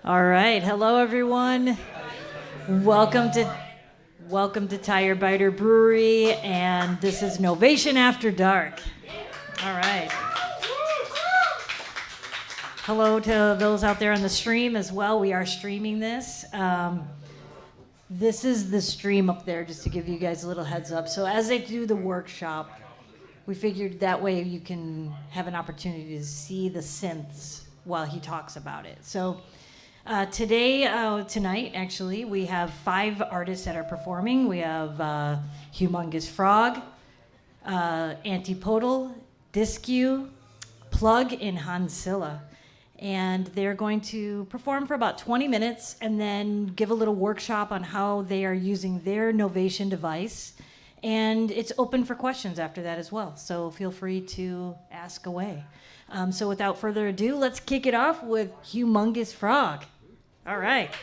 All right, hello everyone. Welcome to Tire Biter Brewery, and this is Novation After Dark. All right. Hello to those out there on the stream as well. We are streaming this. This is the stream up there, just to give you guys a little heads up. So as they do the workshop, we figured that way you can have an opportunity to see the synths while he talks about it. So tonight, actually, we have 5 artists that are performing. We have Humongous Frog, Antipodal, DISKQ, Plüg, and HansiLa. And they're going to perform for about 20 minutes and then give a little workshop on how they are using their Novation device. And it's open for questions after that as well. So feel free to ask away. So without further ado, let's kick it off with Humongous Frog. All right.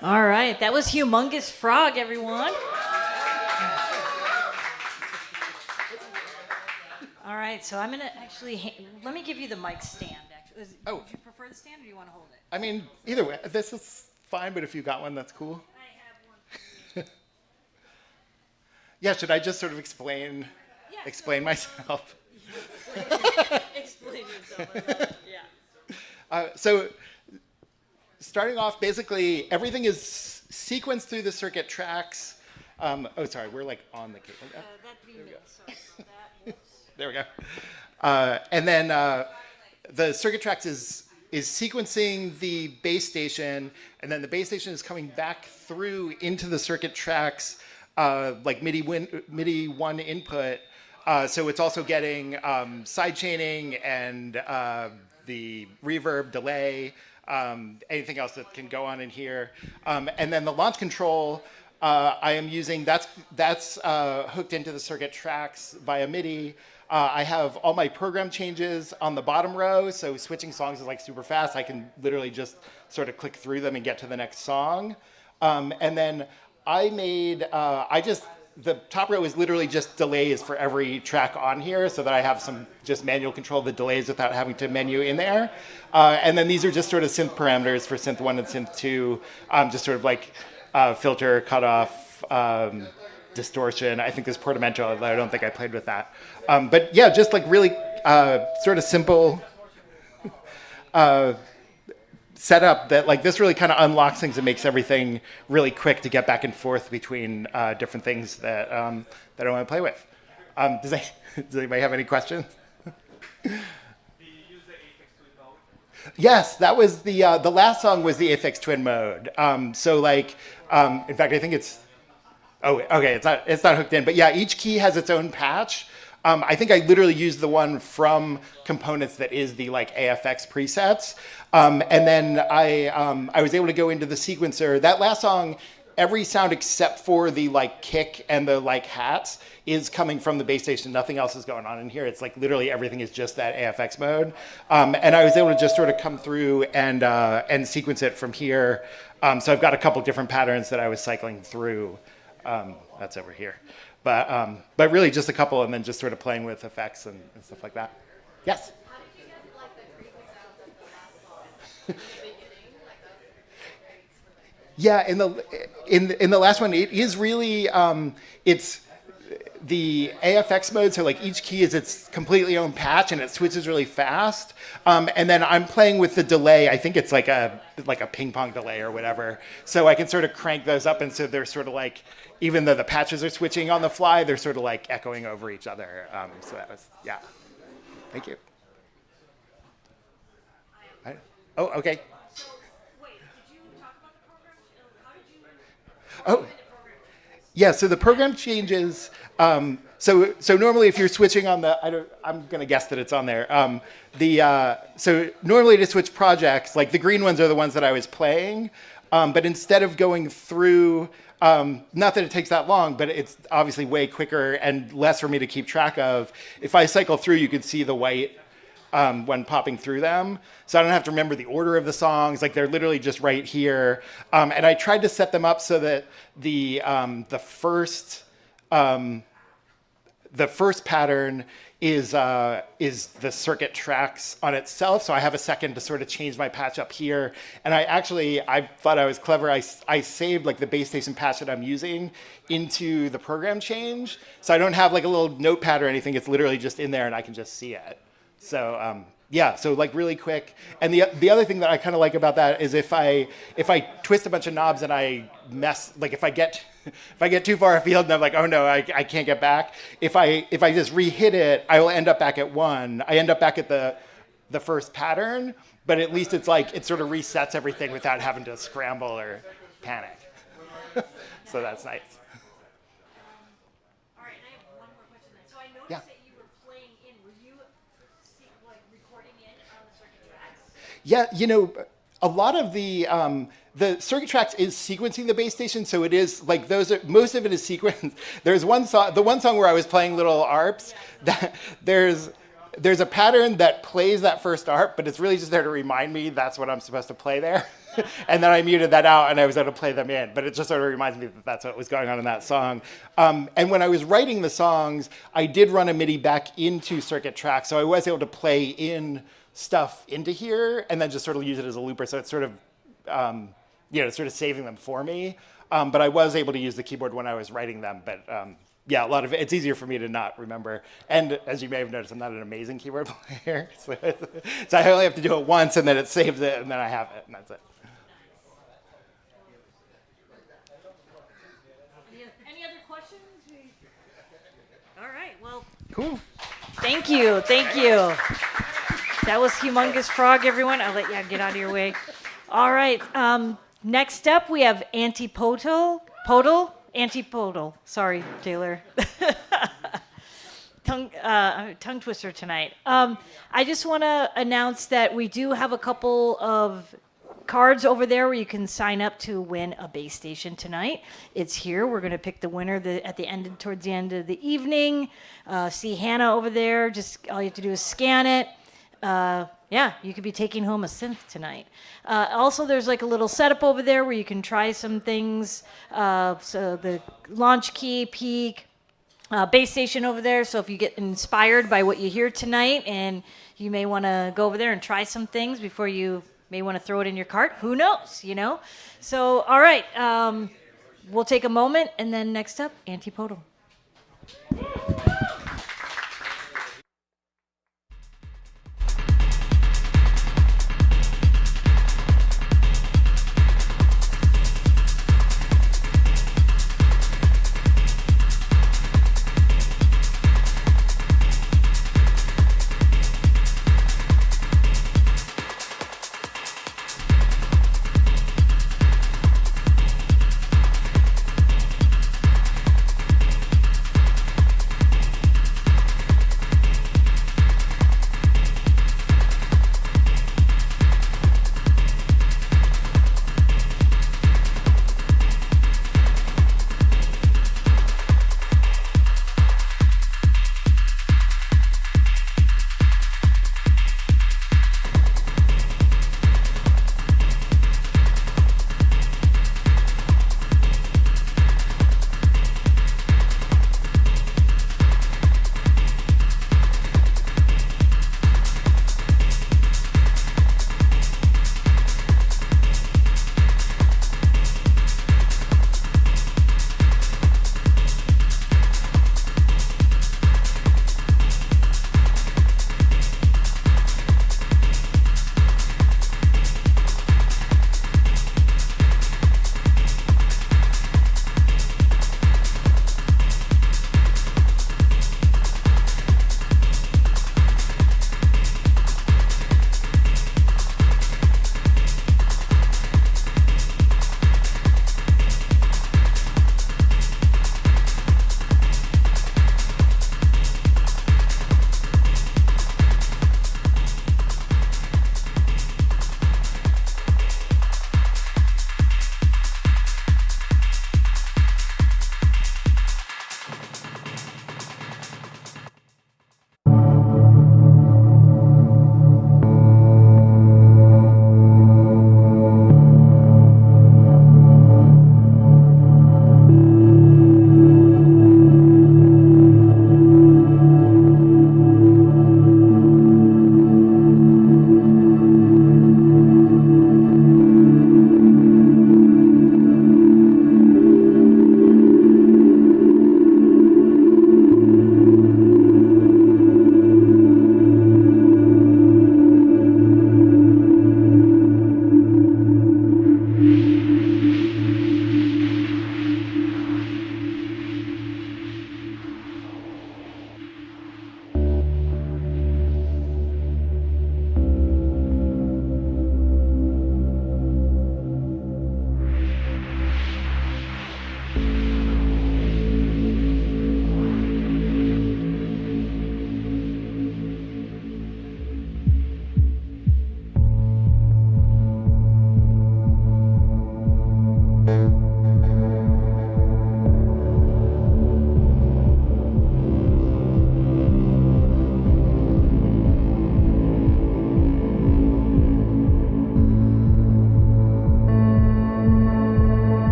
All right, that was Humongous Frog, everyone. All right, so I'm gonna actually let me give you the mic stand. Actually, do you prefer the stand, or do you want to hold it? I mean, either way, this is fine. But if you got one, that's cool. I have one. Yeah, should I just sort of explain myself? Explain yourself. Yeah. So starting off, basically, everything is sequenced through the circuit tracks. Sorry, we're like on the cable. That'd be me. Sorry about that. Whoops. There we go. And then the circuit tracks is sequencing the base station, and then the base station is coming back through into the circuit tracks like MIDI 1 input. So it's also getting side chaining and the reverb, delay, anything else that can go on in here. And then the launch control I am using, that's hooked into the circuit tracks via MIDI. I have all my program changes on the bottom row, so switching songs is like super fast. I can literally just sort of click through them and get to the next song. And then I made, the top row is literally just delays for every track on here so that I have some just manual control of the delays without having to menu in there. And then these are just sort of synth parameters for synth 1 and synth 2, just sort of like filter, cutoff, distortion. I think there's portamento, although I don't think I played with that. But yeah, just like really sort of simple setup that like this really kind of unlocks things and makes everything really quick to get back and forth between different things that I want to play with. Does anybody have any questions? Yes, that was the last song was the Aphex Twin mode. So like, in fact, I think it's, oh, okay, it's not hooked in, but yeah, each key has its own patch. I think I literally used the one from components that is the like AFX presets. And then I was able to go into the sequencer. That last song, every sound except for the like kick and the like hats is coming from the bass station. Nothing else is going on in here. It's like literally everything is just that AFX mode. And I was able to just sort of come through and sequence it from here. So I've got a couple different patterns that I was cycling through. That's over here. But really just a couple, and then just sort of playing with effects and stuff like that. Yes? How did you get like the creepy sounds of the last song in the beginning? Like that was really great. Yeah, in the last one, it is really it's the AFX mode. So like each key is its completely own patch, and it switches really fast. And then I'm playing with the delay. I think it's like a ping pong delay or whatever. So I can sort of crank those up, and so they're sort of like, even though the patches are switching on the fly, they're sort of like echoing over each other. So that was, yeah. Thank you. Oh, okay. So, wait, did you talk about the program? How did you Oh, yeah. So the program changes. So normally, if you're switching on the, I'm going to guess that it's on there. So normally to switch projects, like the green ones are the ones that I was playing, but instead of going through, not that it takes that long, but it's obviously way quicker and less for me to keep track of. If I cycle through, you could see the white when popping through them. So I don't have to remember the order of the songs. Like they're literally just right here. And I tried to set them up so that the first pattern is the circuit tracks on itself. So I have a second to sort of change my patch up here. And I thought I was clever. I saved like the base station patch that I'm using into the program change. So I don't have like a little notepad or anything. It's literally just in there and I can just see it. So yeah, so like really quick. And the other thing that I kind of like about that is if I twist a bunch of knobs and I mess, like if I get too far afield and I'm like, oh no, I can't get back. If I just re-hit it, I will end up back at 1. I end up back at the first pattern, but at least it's like it sort of resets everything without having to scramble or panic. So that's nice. All right, and I have one more question then. So I noticed Yeah. that you were playing in. Were you like recording in on the circuit tracks? Yeah, a lot of the circuit tracks is sequencing the base station, so it is like most of it is sequenced. There's one song, the one song where I was playing little arps. That there's a pattern that plays that first art, but it's really just there to remind me that's what I'm supposed to play there. And then I muted that out and I was able to play them in, but it just sort of reminds me that that's what was going on in that song. And when I was writing the songs, I did run a MIDI back into circuit tracks, so I was able to play in stuff into here and then just sort of use it as a looper, so it's sort of, sort of saving them for me. But I was able to use the keyboard when I was writing them, but yeah, a lot of it's easier for me to not remember. And as you may have noticed, I'm not an amazing keyboard player. So I only have to do it once, and then it saves it, and then I have it, and that's it. Any other questions? All right, well, Cool. thank you. That was Humongous Frog, everyone. I'll let you get out of your way. All right, next up we have Antipodal. Antipodal. Sorry, Taylor. Tongue twister tonight. I just want to announce that we do have a couple of cards over there where you can sign up to win a base station tonight. It's here. We're going to pick the winner towards the end of the evening. See Hannah over there. Just all you have to do is scan it. Yeah, you could be taking home a synth tonight. Also, there's like a little setup over there where you can try some things. So the launch key, peak, base station over there. So if you get inspired by what you hear tonight and you may want to go over there and try some things before you may want to throw it in your cart. Who knows, So, all right, we'll take a moment, and then next up, Antipodal.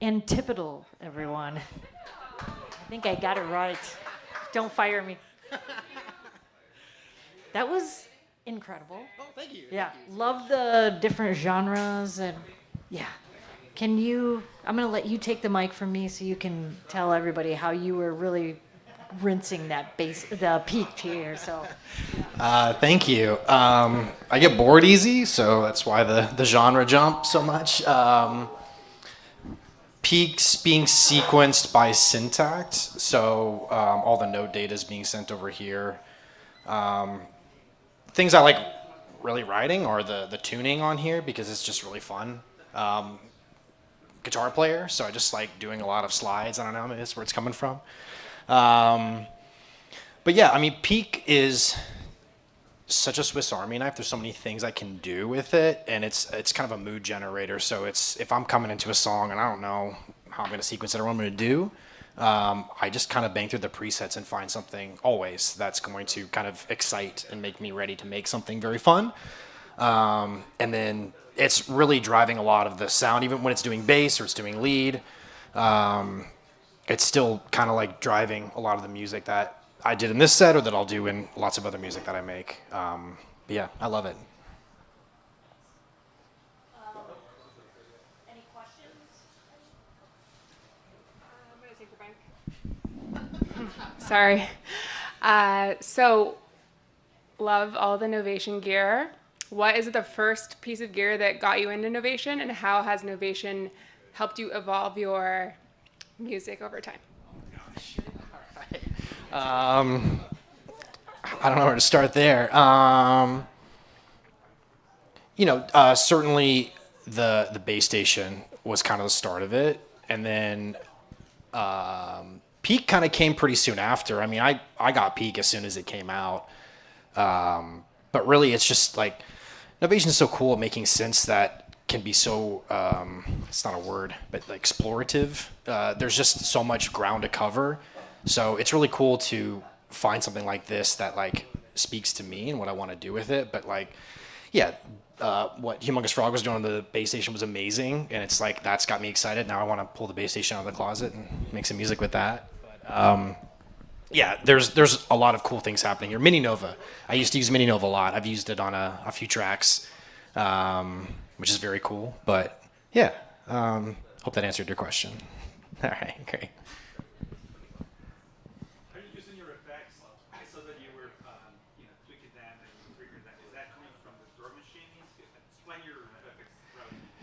Antipodal, everyone. I think I got it right. Don't fire me. That was incredible. Oh, thank you. Yeah, love the different genres and yeah. I'm gonna let you take the mic from me so you can tell everybody how you were really rinsing the peak here. So Thank you. I get bored easy, so that's why the genre jump so much. Peaks being sequenced by syntax, so all the node data is being sent over here. Things I like really writing are the tuning on here because it's just really fun. Guitar player, so I just like doing a lot of slides. I don't know, maybe that's where it's coming from. But yeah, I mean, Peak is such a Swiss Army knife. There's so many things I can do with it, and it's kind of a mood generator. So if I'm coming into a song and I don't know how I'm going to sequence it or what I'm going to do, I just kind of bang through the presets and find something always that's going to kind of excite and make me ready to make something very fun. And then it's really driving a lot of the sound, even when it's doing bass or it's doing lead. It's still kind of like driving a lot of the music that I did in this set or that I'll do in lots of other music that I make. But yeah, I love it. any questions? I'm gonna take the mic. Sorry. So, love all the Novation gear. What is the first piece of gear that got you into Novation, and how has Novation helped you evolve your music over time? I don't know where to start there. Certainly the base station was kind of the start of it, and then Peak kind of came pretty soon after. I mean, I got Peak as soon as it came out, but really it's just like Novation is so cool at making synths that can be so it's not a word, but like explorative. There's just so much ground to cover. So it's really cool to find something like this that like speaks to me and what I want to do with it. But like, yeah, what Humongous Frog was doing on the bass station was amazing, and it's like that's got me excited. Now I want to pull the bass station out of the closet and make some music with that. But yeah, there's a lot of cool things happening here. Mini Nova, I used to use Mini Nova a lot. I've used it on a few tracks, which is very cool. But yeah, hope that answered your question. All right, great.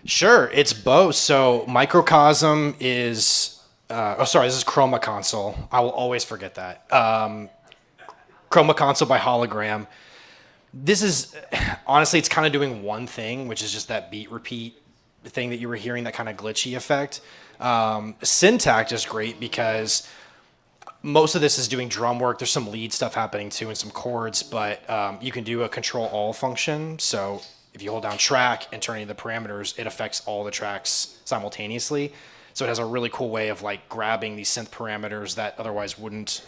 Sure, it's both. So Microcosm is, this is Chroma Console. I will always forget that. Chroma Console by Hologram. This is, honestly, it's kind of doing one thing, which is just that beat repeat thing that you were hearing, that kind of glitchy effect. Syntact is great because most of this is doing drum work. There's some lead stuff happening too and some chords, but you can do a Control-All function. So if you hold down track and turn any of the parameters, it affects all the tracks simultaneously. So it has a really cool way of like grabbing these synth parameters that otherwise wouldn't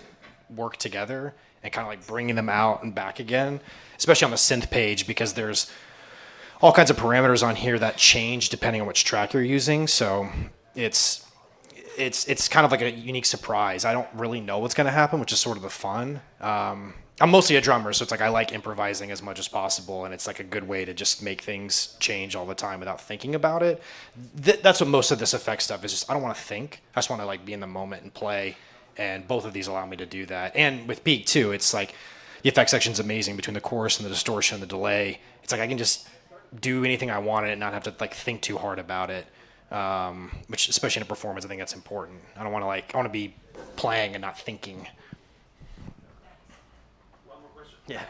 work together and kind of like bringing them out and back again, especially on the synth page, because there's all kinds of parameters on here that change depending on which track you're using. So it's kind of like a unique surprise. I don't really know what's going to happen, which is sort of the fun. I'm mostly a drummer, so it's like I like improvising as much as possible, and it's like a good way to just make things change all the time without thinking about it. That's what most of this effect stuff is. Just I don't want to think. I just want to like be in the moment and play, and both of these allow me to do that. And with Peak too, it's like the effect section's amazing between the chorus and the distortion and the delay. It's like I can just do anything I want and not have to like think too hard about it. Which, especially in a performance, I think that's important. I want to be playing and not thinking. One more question. Yeah.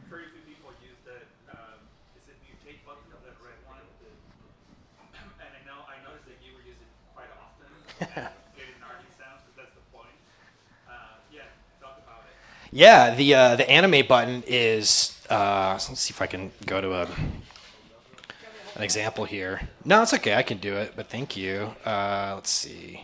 Very few people use the, is it mutate button of that red one? And I noticed that you were using it quite often, getting gnarly sounds, because that's the point. Yeah, talk about it. Yeah, the animate button is, let's see if I can go to an example here. No, it's okay. I can do it, but thank you. Let's see.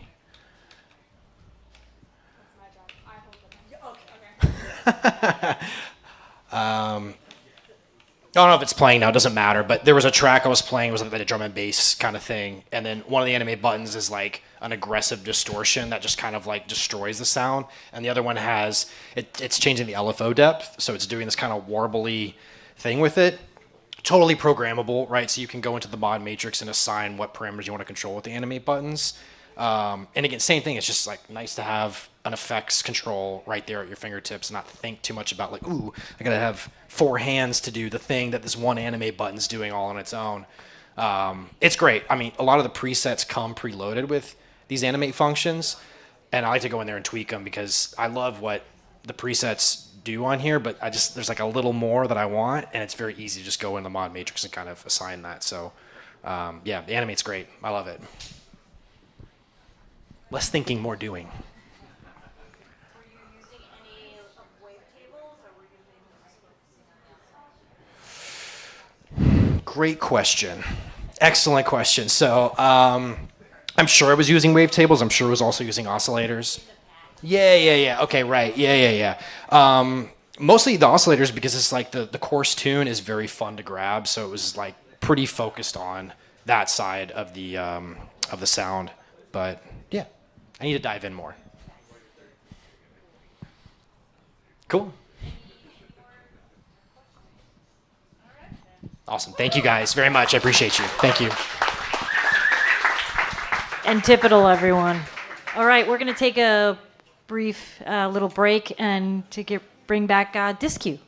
I don't know if it's playing now, it doesn't matter, but there was a track I was playing, it was like a drum and bass kind of thing, and then one of the animate buttons is like an aggressive distortion that just kind of like destroys the sound, and the other one has, it's changing the LFO depth, so it's doing this kind of warbly thing with it. Totally programmable, right? So you can go into the mod matrix and assign what parameters you want to control with the animate buttons. And again, same thing, it's just like nice to have an effects control right there at your fingertips and not think too much about like, ooh, I gotta have 4 hands to do the thing that this one animate button's doing all on its own. It's great. I mean, a lot of the presets come preloaded with these animate functions, and I like to go in there and tweak them because I love what the presets do on here, but there's like a little more that I want, and it's very easy to just go in the mod matrix and kind of assign that. So yeah, the animate's great. I love it. Less thinking, more doing. Were you using any wavetables, or were you using Great question. Excellent question. So I'm sure I was using wavetables. I'm sure I was also using oscillators. Yeah. Okay, right. Yeah. Mostly the oscillators because it's like the coarse tune is very fun to grab. So it was like pretty focused on that side of the sound. But yeah, I need to dive in more. Cool. Awesome. Thank you guys very much. I appreciate you. Thank you. Antipodal, everyone. All right, we're going to take a brief little break and bring back DISKQ.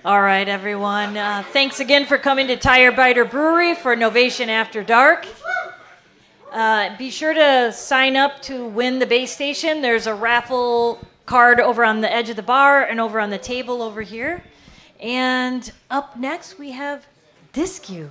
All right, everyone. Thanks again for coming to Tire Biter Brewery for Novation After Dark. Be sure to sign up to win the base station. There's a raffle card over on the edge of the bar and over on the table over here. And up next, we have DISKQ.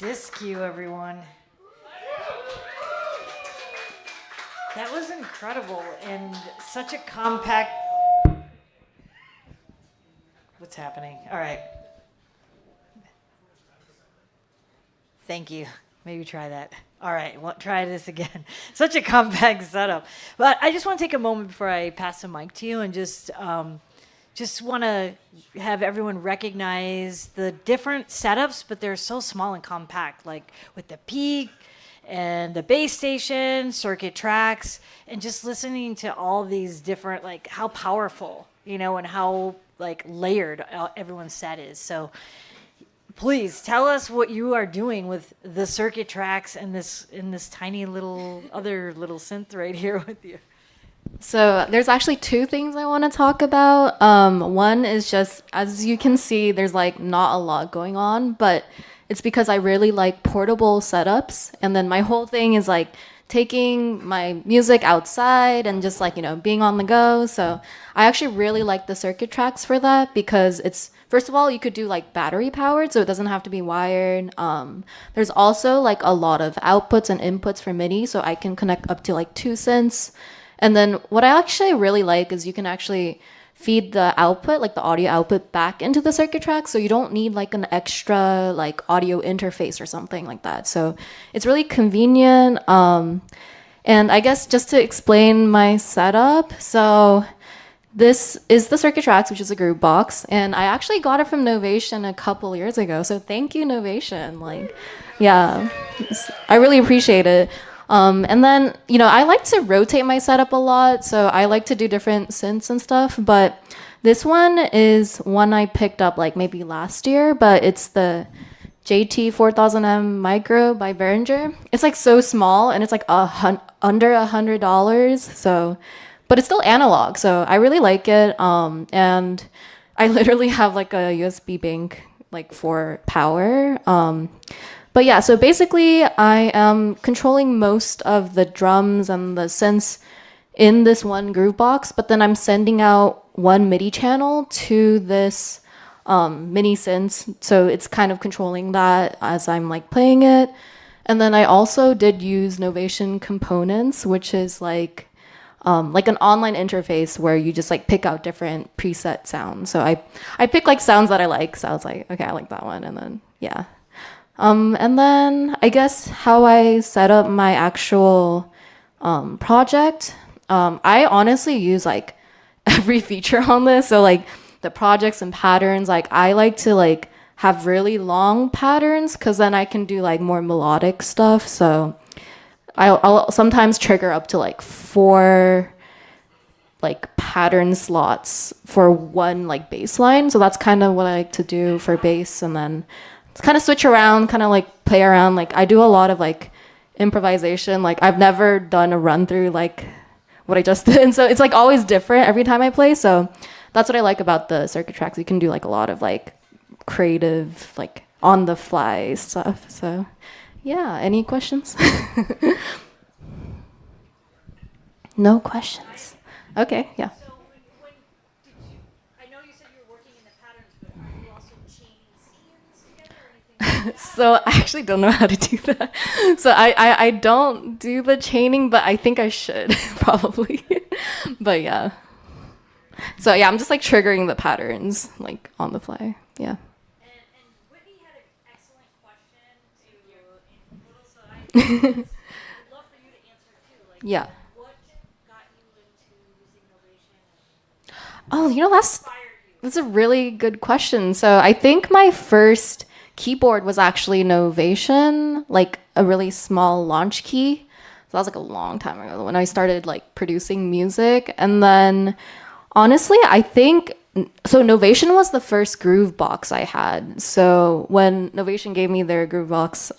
DISKQ, everyone. That was incredible and such a compact. What's happening? All right. Thank you. Maybe try that. All right, well, try this again. Such a compact setup. But I just want to take a moment before I pass the mic to you and just want to have everyone recognize the different setups, but they're so small and compact, like with the peak and the base station, circuit tracks, and just listening to all these different, like how powerful, and how like layered everyone's set is. So please tell us what you are doing with the circuit tracks and this tiny little other little synth right here with you. So there's actually two things I want to talk about. One is just, as you can see, there's like not a lot going on, but it's because I really like portable setups. And then my whole thing is like taking my music outside and just like, being on the go. So I actually really like the circuit tracks for that because it's, first of all, you could do like battery powered, so it doesn't have to be wired. There's also like a lot of outputs and inputs for MIDI, so I can connect up to like 2 synths. And then what I actually really like is you can actually feed the output, like the audio output, back into the circuit track, so you don't need like an extra like audio interface or something like that. So it's really convenient. And I guess just to explain my setup, so this is the circuit tracks, which is a groove box, and I actually got it from Novation a couple years ago. So thank you, Novation. Like, yeah, I really appreciate it. And then, I like to rotate my setup a lot, so I like to do different synths and stuff, but this one is one I picked up like maybe last year, but it's the JT4000M Micro by Behringer. It's like so small, and it's like under $100, so, but it's still analog, so I really like it, and I literally have like a USB bank like for power, but yeah, so basically I am controlling most of the drums and the synths in this one groove box, but then I'm sending out one MIDI channel to this mini synths, so it's kind of controlling that as I'm like playing it. And then I also did use Novation components, which is like an online interface where you just like pick out different preset sounds. So I pick like sounds that I like, so I was like, okay, I like that one, and then yeah. And then I guess how I set up my actual project, I honestly use like every feature on this. So like the projects and patterns, like I like to like have really long patterns because then I can do like more melodic stuff. So I'll sometimes trigger up to like 4 like pattern slots for one like bass line. So that's kind of what I like to do for bass, and then kind of switch around, kind of like play around. Like I do a lot of like improvisation. Like I've never done a run through like what I just did. And so it's like always different every time I play. So that's what I like about the circuit tracks. You can do like a lot of like creative, like on the fly stuff. So yeah, any questions? No questions. Okay, yeah. So I actually don't know how to do that. So I don't do the chaining, but I think I should probably. But yeah. So yeah, I'm just like triggering the patterns like on the fly. Yeah. And Whitney had an excellent question to Antipodal, so I'd love for you to answer too. Like, Yeah. what got you into using Novation? Oh, that's a really good question. So I think my first keyboard was actually Novation, like a really small launch key. So that was like a long time ago when I started like producing music. And then honestly, I think so Novation was the first groove box I had. So when Novation gave me their groove box,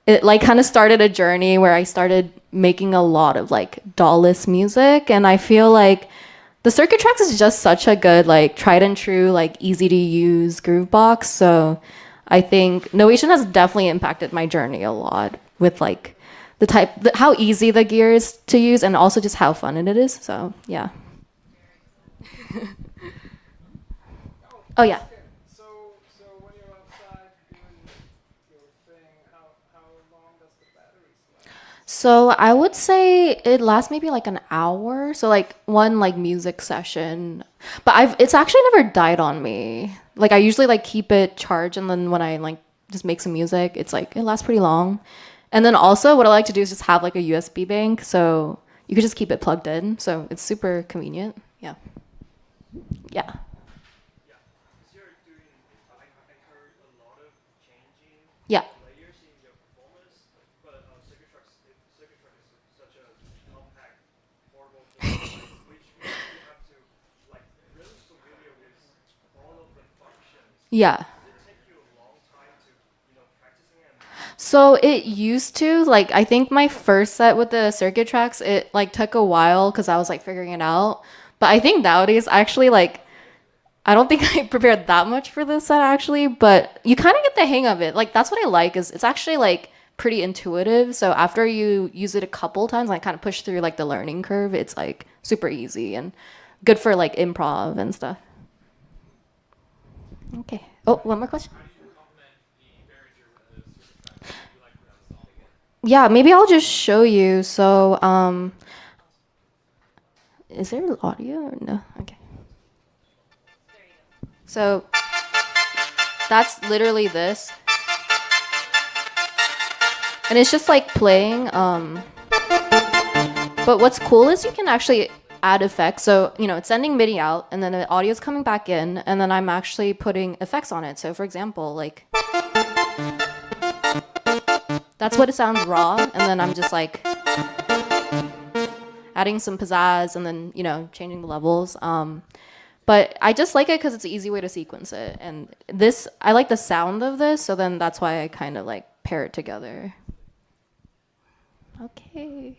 it like kind of started a journey where I started making a lot of like DAW-less music. And I feel like the circuit tracks is just such a good, like, tried and true, like, easy to use groove box. So I think Novation has definitely impacted my journey a lot with, like, how easy the gear is to use and also just how fun it is. So, yeah. Oh, yeah. So when you're outside doing your thing, how long does the battery last? So I would say it lasts maybe like an hour. So like one like music session. But it's actually never died on me. Like I usually like keep it charged, and then when I like just make some music. It's like, it lasts pretty long. And then also what I like to do is just have like a USB bank, so you could just keep it plugged in. So it's super convenient. Yeah. Yeah. Yeah. Yeah. So it used to, like, I think my first set with the circuit tracks, it like took a while because I was like figuring it out. But I think nowadays, actually, like, I don't think I prepared that much for this set actually, but you kind of get the hang of it. Like, that's what I like, is it's actually like pretty intuitive. So after you use it a couple times, like kind of push through like the learning curve, it's like super easy and good for like improv and stuff. Okay. Oh, one more question. Yeah, maybe I'll just show you. So, is there audio or no? Okay. So, that's literally this. And it's just like playing. But what's cool is you can actually add effects. So, you know, it's sending MIDI out, and then the audio's coming back in, and then I'm actually putting effects on it. So, for example, like, that's what it sounds raw, and then I'm just like adding some pizzazz, and then, you know, changing the levels. But I just like it because it's an easy way to sequence it. And this, I like the sound of this, so then that's why I kind of like pair it together. Okay.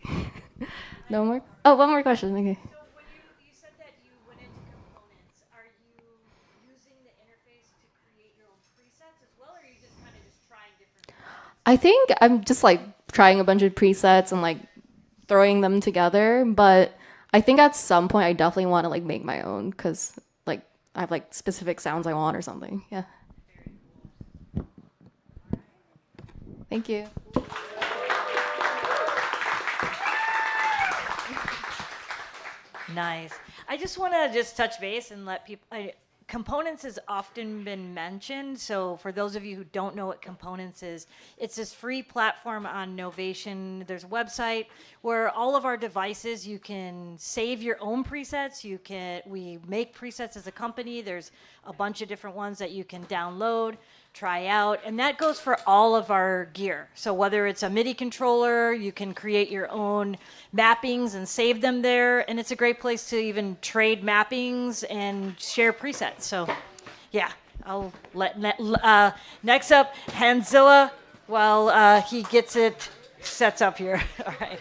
No more? Oh, one more question. Okay. So when you said that you went into components, are you using the interface to create your own presets as well, or are you just kind of just trying different things? I think I'm just like trying a bunch of presets and like throwing them together, but I think at some point I definitely want to like make my own, because like I have like specific sounds I want or something. Yeah. Thank you. Nice. I just want to just touch base and let people. Components has often been mentioned, so for those of you who don't know what Components is, it's this free platform on Novation. There's a website where all of our devices, you can save your own presets. We make presets as a company. There's a bunch of different ones that you can download, try out, and that goes for all of our gear. So whether it's a MIDI controller, you can create your own mappings and save them there, and it's a great place to even trade mappings and share presets. So yeah, I'll let next up HansiLa while he gets it sets up here. All right.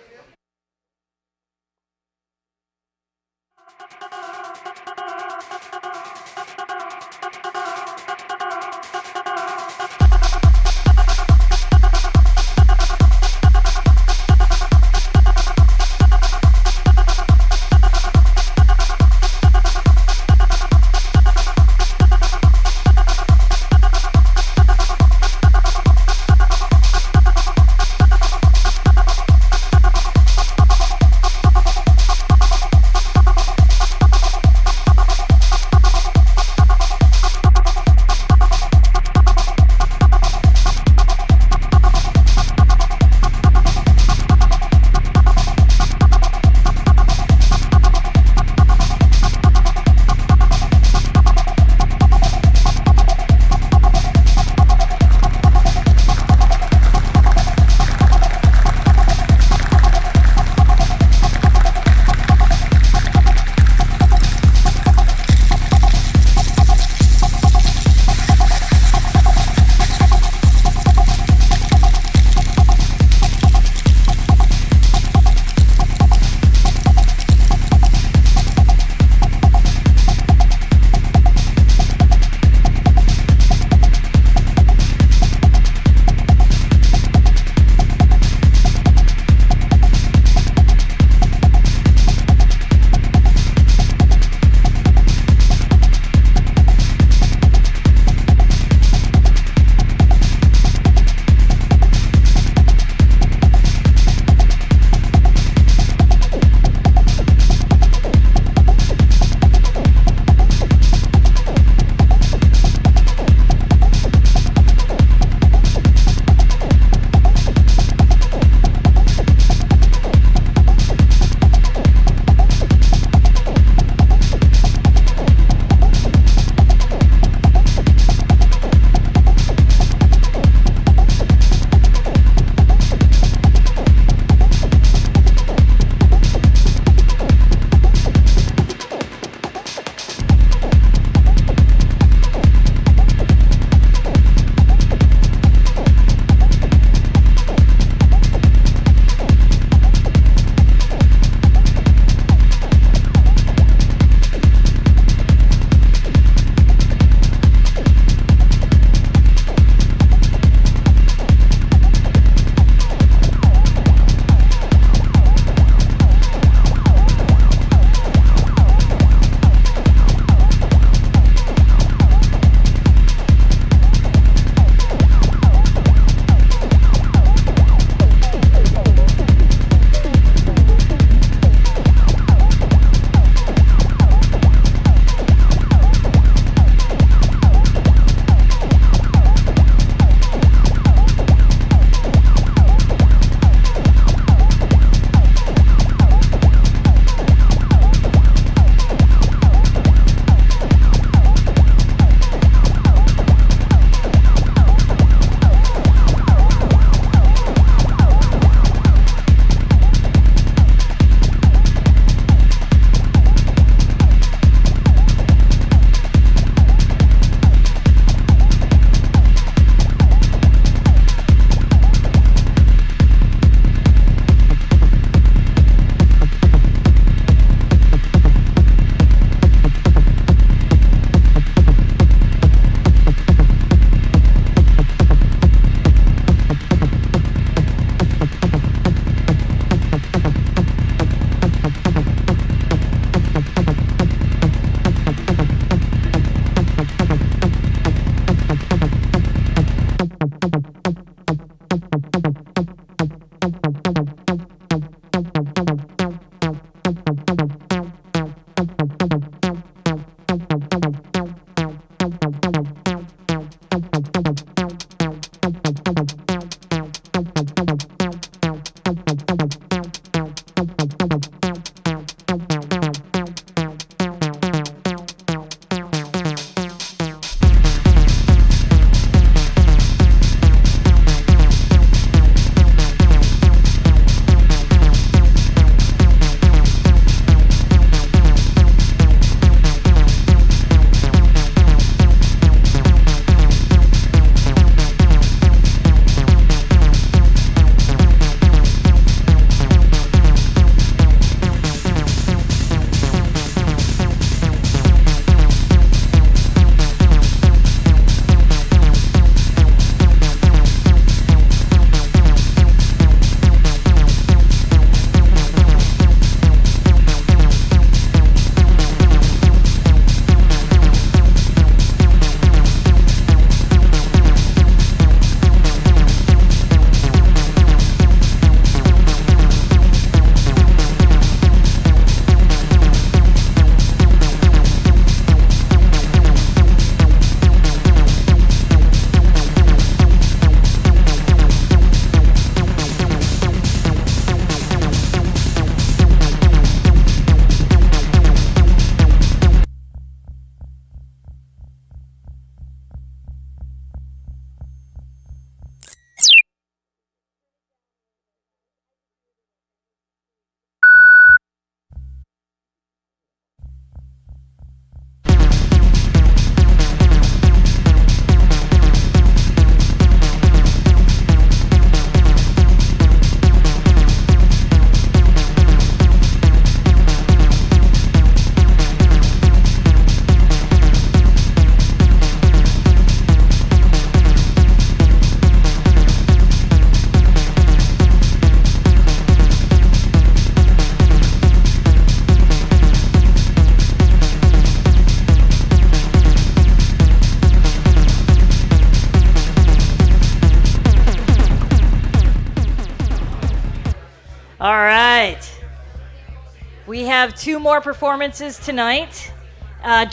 have 2 more performances tonight.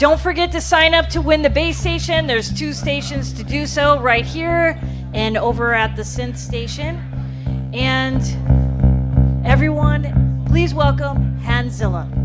Don't forget to sign up to win the base station. There's 2 stations to do so, right here and over at the synth station. And everyone, please welcome HansiLa.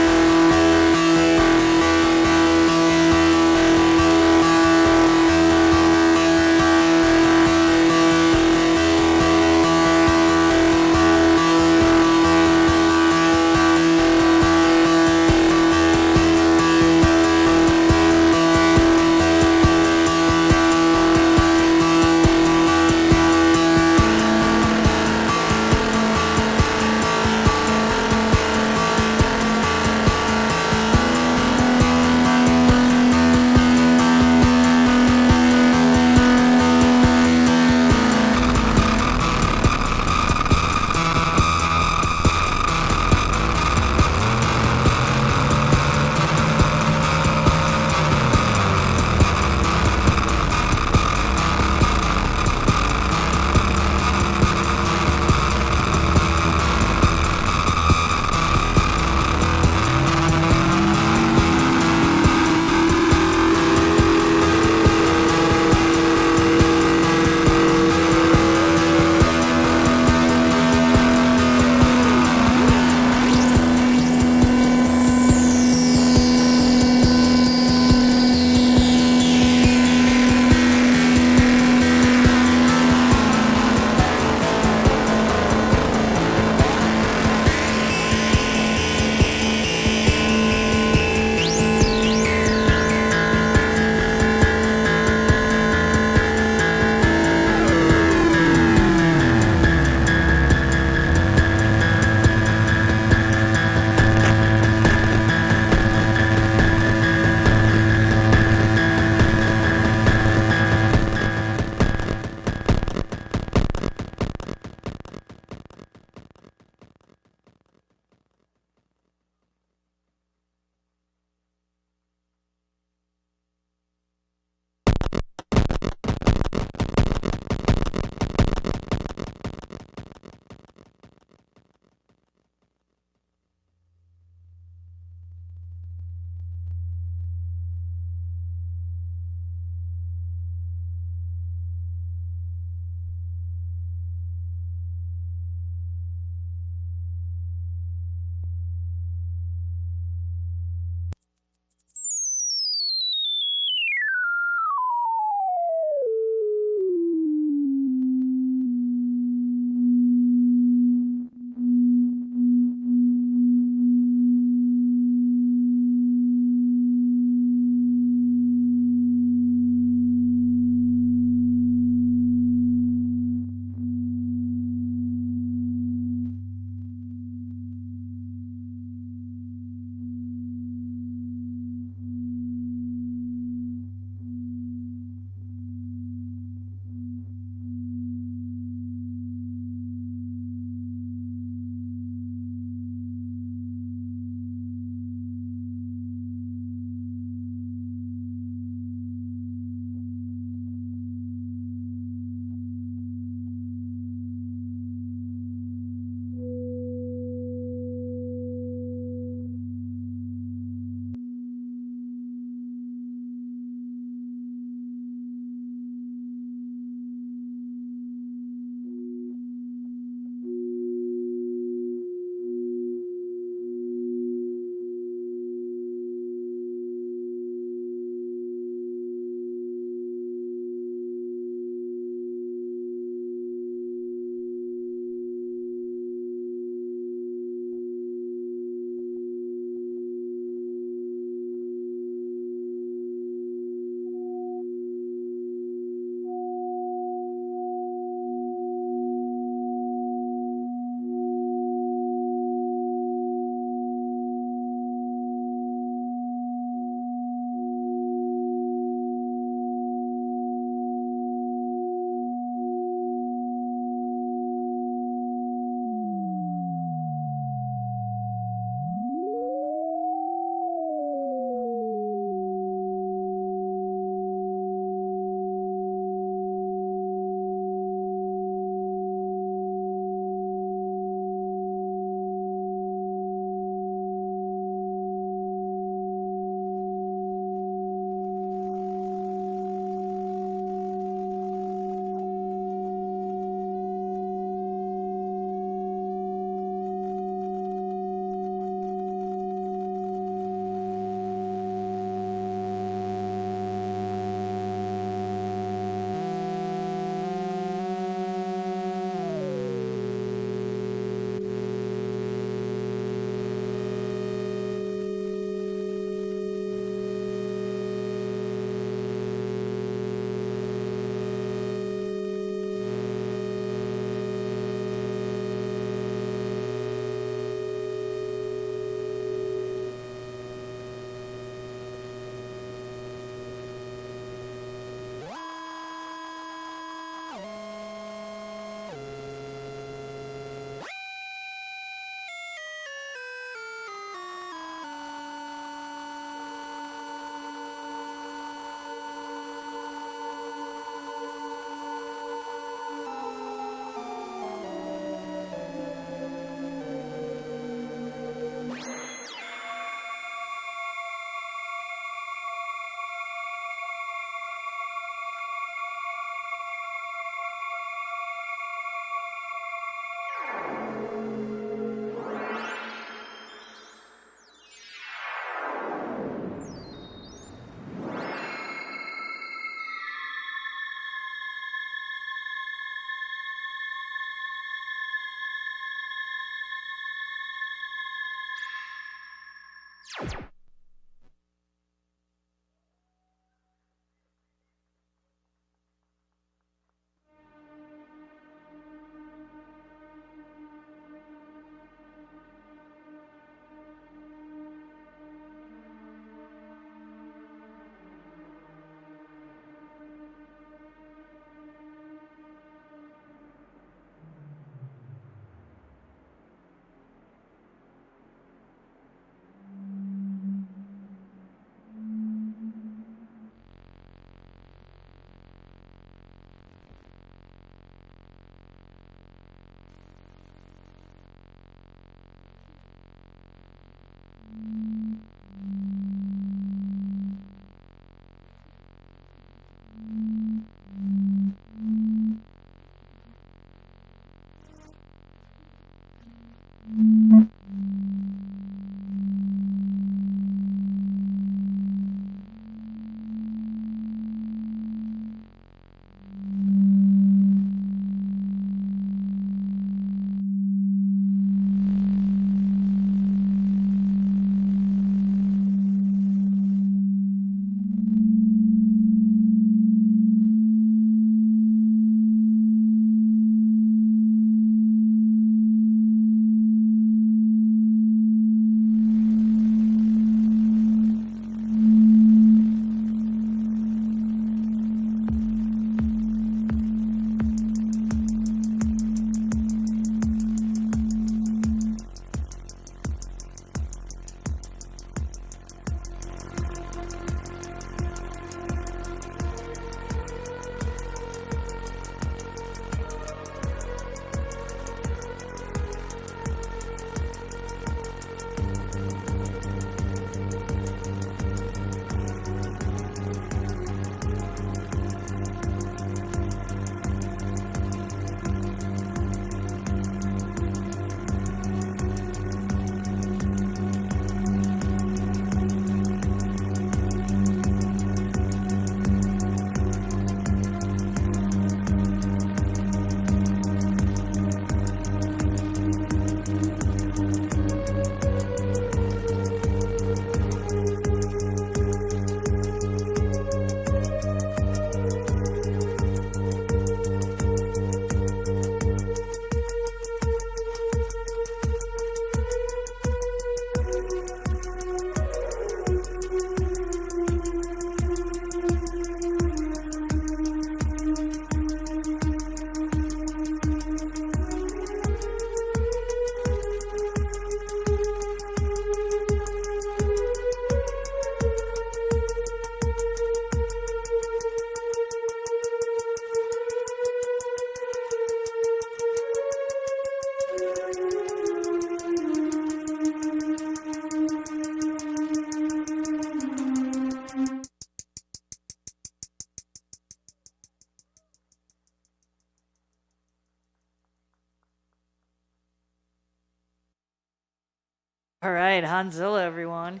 All right, HansiLa, everyone.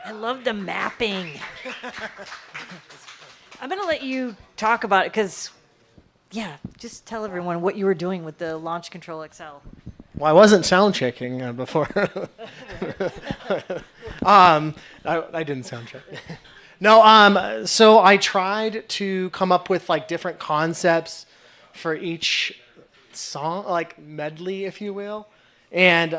I love the mapping. I'm going to let you talk about it because, yeah, just tell everyone what you were doing with the Launch Control XL. Well, I wasn't sound checking before. I didn't sound check. No, so I tried to come up with like different concepts for each song, like medley, if you will. And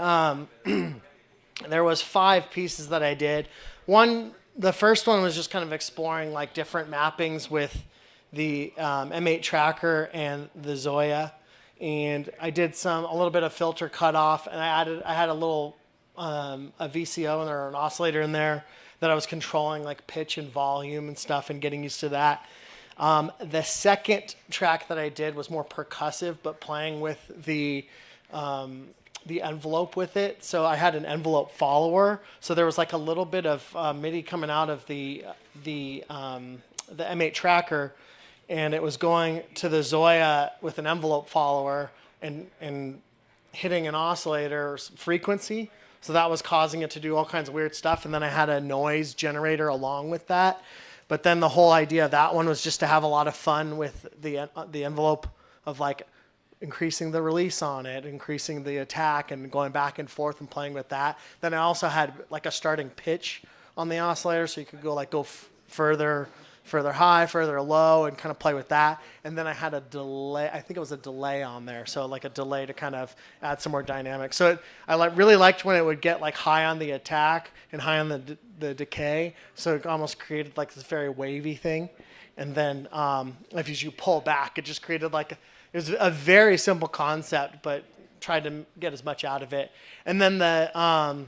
there was 5 pieces that I did. The first one was just kind of exploring like different mappings with the M8 tracker and the Zoya. And I did a little bit of filter cutoff, and I had a little a VCO or an oscillator in there that I was controlling like pitch and volume and stuff and getting used to that. The second track that I did was more percussive, but playing with the envelope with it. So I had an envelope follower. So there was like a little bit of MIDI coming out of the M8 tracker, and it was going to the Zoya with an envelope follower and hitting an oscillator's frequency. So that was causing it to do all kinds of weird stuff. And then I had a noise generator along with that. But then the whole idea of that one was just to have a lot of fun with the envelope of like increasing the release on it, increasing the attack, and going back and forth and playing with that. Then I also had like a starting pitch on the oscillator, so you could go further high, further low, and kind of play with that. And then I had a delay. I think it was a delay on there, so like a delay to kind of add some more dynamics. So I really liked when it would get like high on the attack and high on the decay. So it almost created like this very wavy thing. And then if you pull back, it just created it was a very simple concept, but tried to get as much out of it. And then the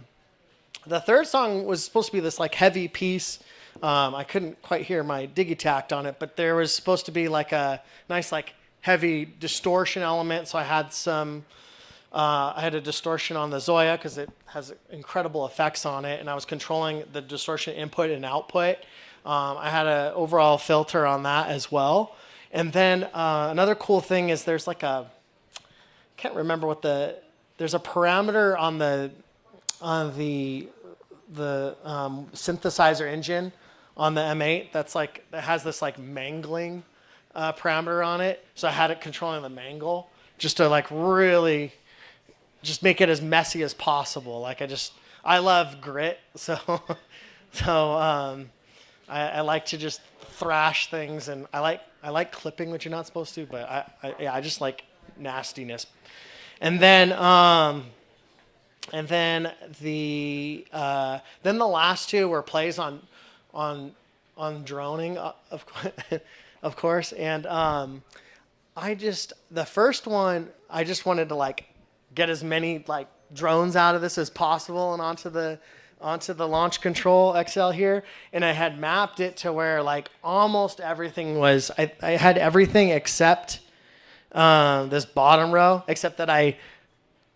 third song was supposed to be this like heavy piece. I couldn't quite hear my digitact on it, but there was supposed to be like a nice like heavy distortion element. So I had a distortion on the Zoya because it has incredible effects on it, and I was controlling the distortion input and output. I had an overall filter on that as well. And then another cool thing is there's like can't remember there's a parameter on the synthesizer engine on the M8 that has this like mangling parameter on it. So I had it controlling the mangle just to like really just make it as messy as possible. Like I love grit, so I like to just thrash things, and I like clipping, which you're not supposed to, but I just like nastiness. And then the last two were plays on droning, of course. And the first one, I just wanted to like get as many like drones out of this as possible and onto the launch control XL here. And I had mapped it to where like almost everything was, I had everything except this bottom row, except that I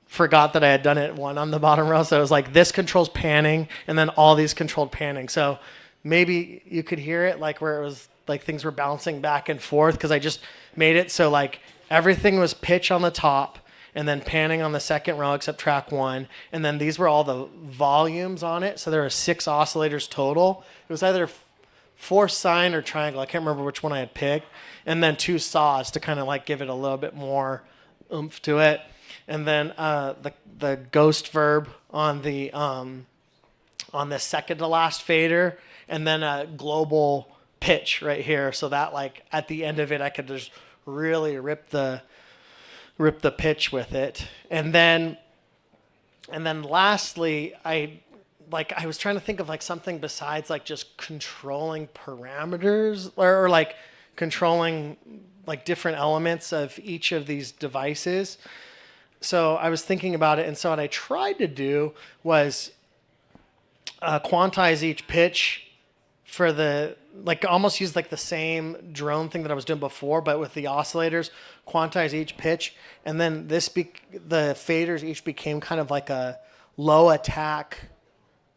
forgot that I had done it one on the bottom row. So it was like this controls panning and then all these controlled panning. So maybe you could hear it like where it was like things were bouncing back and forth because I just made it so like everything was pitch on the top and then panning on the second row except track 1. And then these were all the volumes on it. So there were 6 oscillators total. It was either 4 sine or triangle. I can't remember which one I had picked. And then 2 saws to kind of like give it a little bit more oomph to it. And then the ghost verb on the second to last fader, and then a global pitch right here. So that like at the end of it, I could just really rip the pitch with it. And then lastly, I was trying to think of like something besides like just controlling parameters or like controlling like different elements of each of these devices. So I was thinking about it, and so what I tried to do was quantize each pitch for almost use like the same drone thing that I was doing before, but with the oscillators, quantize each pitch, and then the faders each became kind of like a low attack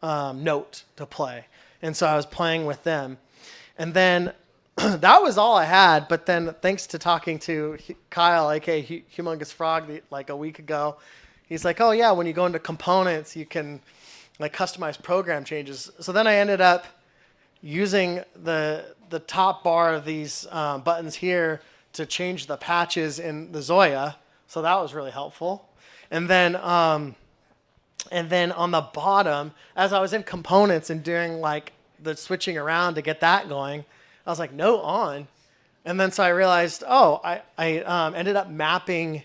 note to play, and so I was playing with them, and then that was all I had. But then thanks to talking to Kyle, aka Humongous Frog, like a week ago, he's like, oh yeah, when you go into components, you can like customize program changes. So then I ended up using the top bar of these buttons here to change the patches in the Zoya. So that was really helpful. And then on the bottom, as I was in components and doing like the switching around to get that going, I was like, note on. And then so I realized, I ended up mapping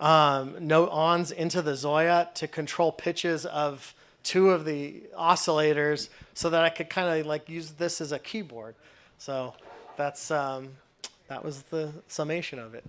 note ons into the Zoya to control pitches of 2 of the oscillators so that I could kind of like use this as a keyboard. So that was the summation of it.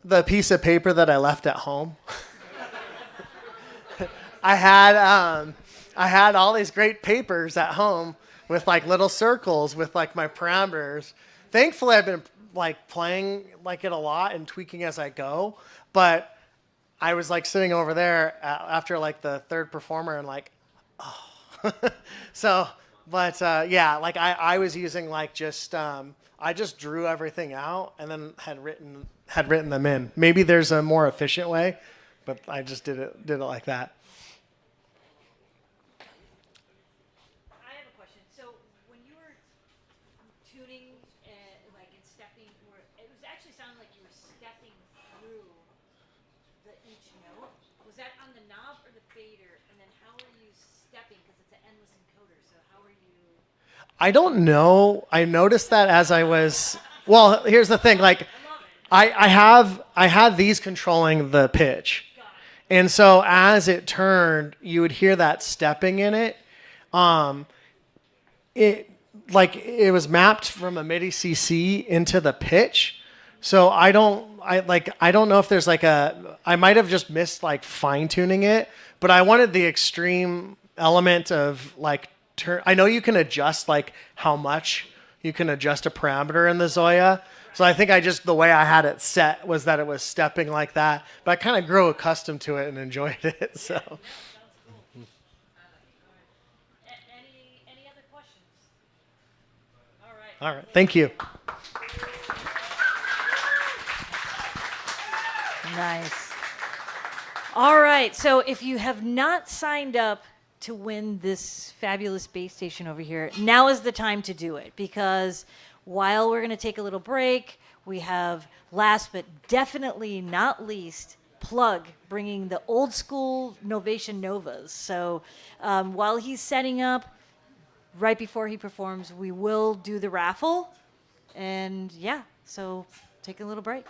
The piece of paper that I left at home. I had all these great papers at home with like little circles with like my parameters. Thankfully, I've been like playing like it a lot and tweaking as I go. But I was like sitting over there after like the third performer and like, oh. So, but yeah, like I was using like just I just drew everything out and then had written them in. Maybe there's a more efficient way, but I just did it like that. I have a question. So when you were tuning, like and stepping, it was actually sounding like you were stepping through each note. Was that on the knob or the fader? And then how are you stepping? Because it's an endless encoder. So how are you? I don't know. I noticed that as I was. Well, here's the thing. Like, I had these controlling the pitch, and so as it turned, you would hear that stepping in it. It was mapped from a MIDI CC into the pitch. So I don't know if there's like I might have just missed like fine tuning it, but I wanted the extreme element of like I know you can adjust like how much you can adjust a parameter in the Zoya. So I think the way I had it set was that it was stepping like that, but I kind of grew accustomed to it and enjoyed it. So. Any other questions? All right. Thank you. Nice. All right. So if you have not signed up to win this fabulous bass station over here, now is the time to do it, because while we're going to take a little break, we have, last but definitely not least, Plüg bringing the old school Novation Novas. So while he's setting up, right before he performs, we will do the raffle. And yeah, so take a little break.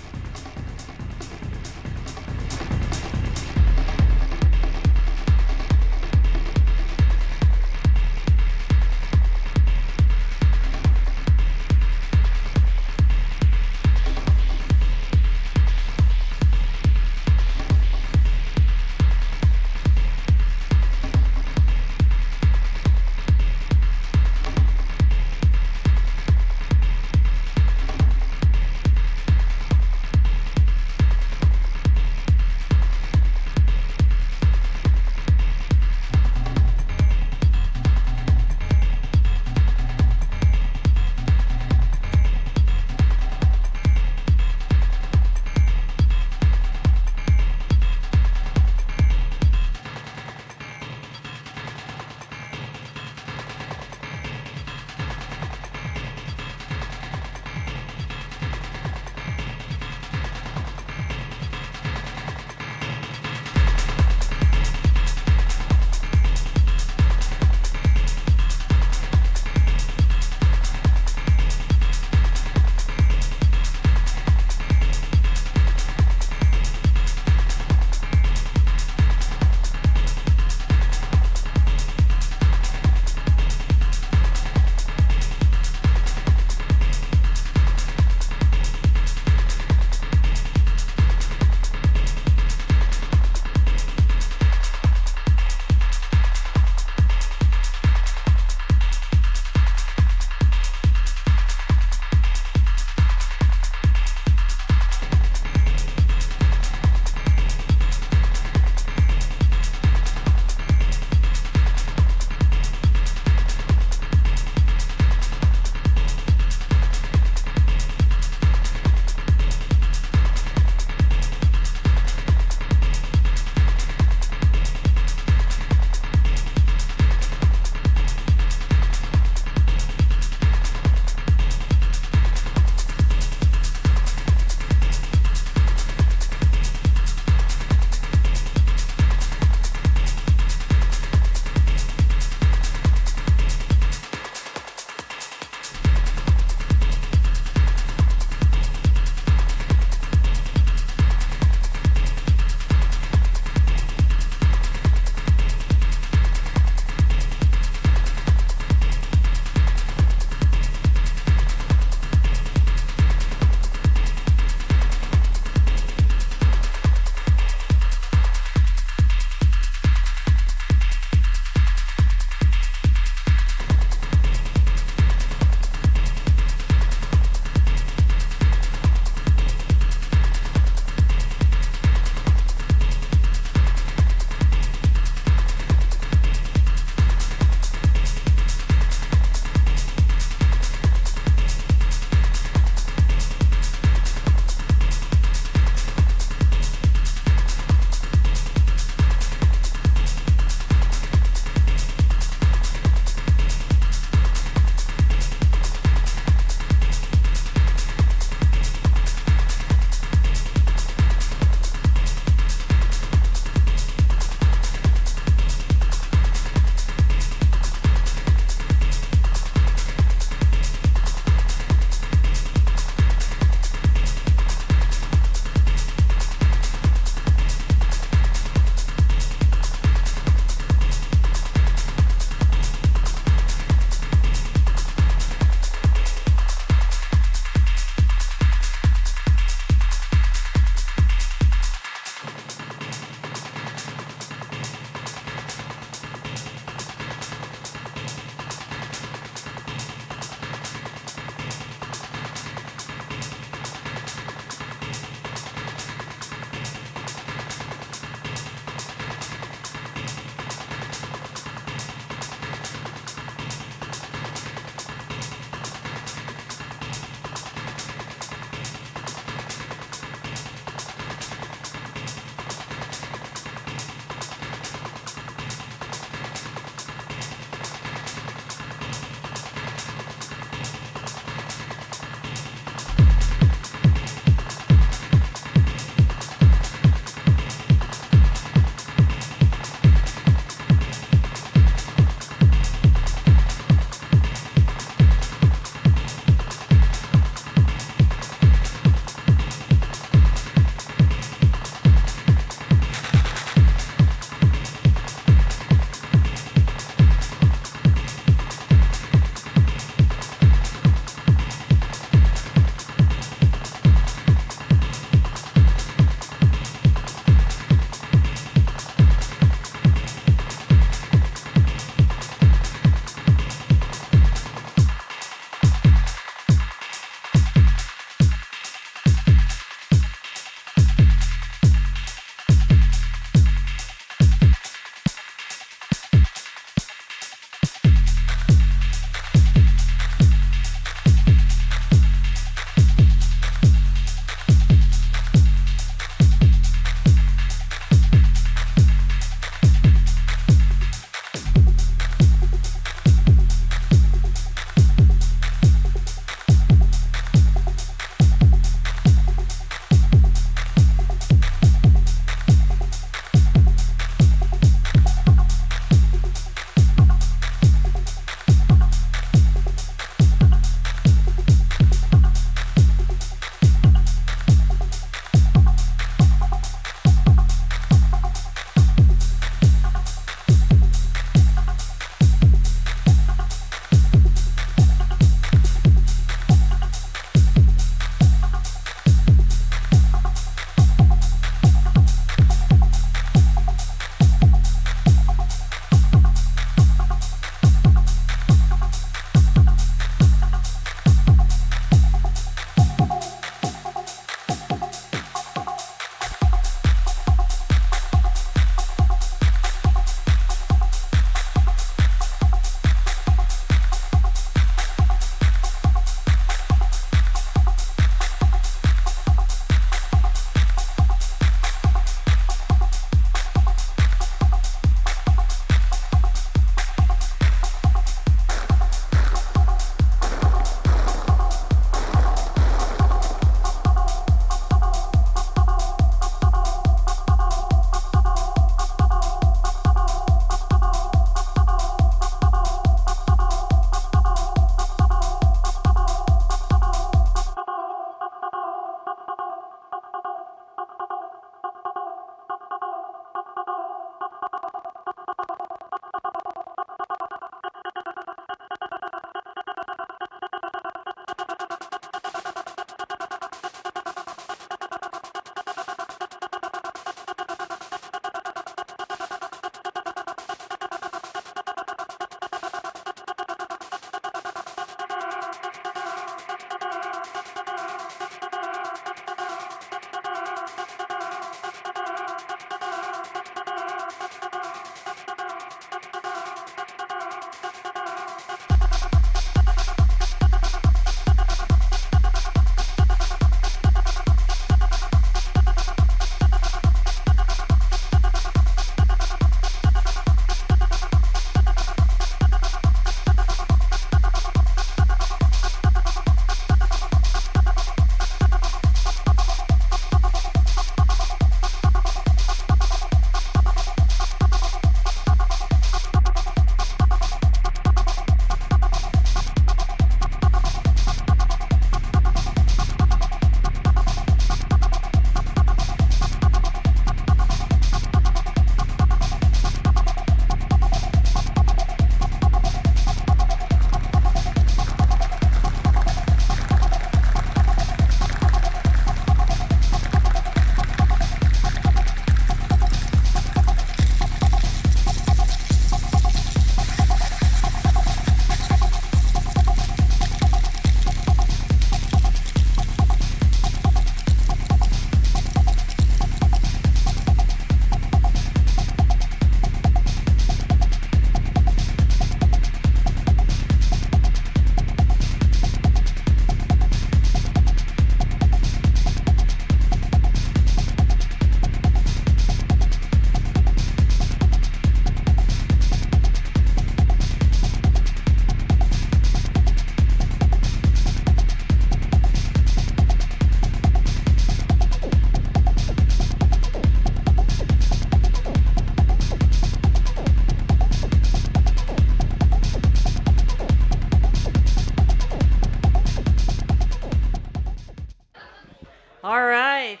All right.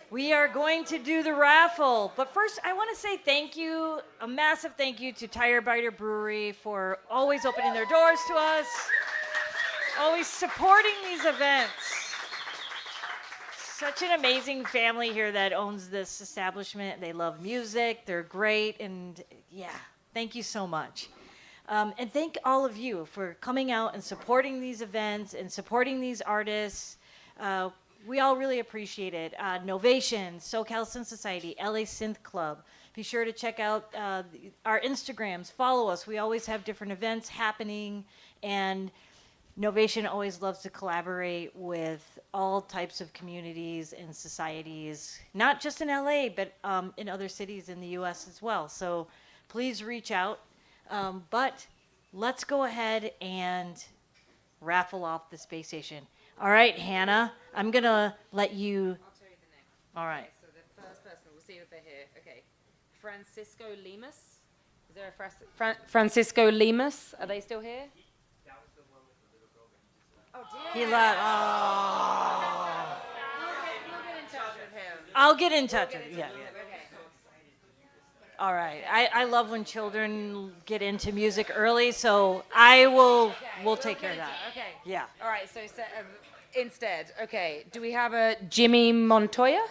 We are going to do the raffle. But first, I want to say thank you, a massive thank you to Tire Biter Brewery for always opening their doors to us, always supporting these events. Such an amazing family here that owns this establishment. They love music, they're great, and yeah, thank you so much. And thank all of you for coming out and supporting these events and supporting these artists. We all really appreciate it. Novation, SoCal Synth Society, LA Synth Club. Be sure to check out our Instagrams. Follow us. We always have different events happening. And Novation always loves to collaborate with all types of communities and societies, not just in LA, but in other cities in the US as well. So please reach out. But let's go ahead and raffle off the space station. All right, Hannah, I'm going to let you. I'll tell you the name. All right. So the first person, we'll see if they're here. Okay. Francisco Lemus. Is there a Francisco Lemus? Are they still here? That was the one with the little girl that you just He left. Oh. We'll get in touch with him. I'll get in touch with you. Yeah. Okay. All right. I love when children get into music early, so we'll take care of that. Okay. Yeah. All right. So instead, okay. Do we have a Jimmy Montoya?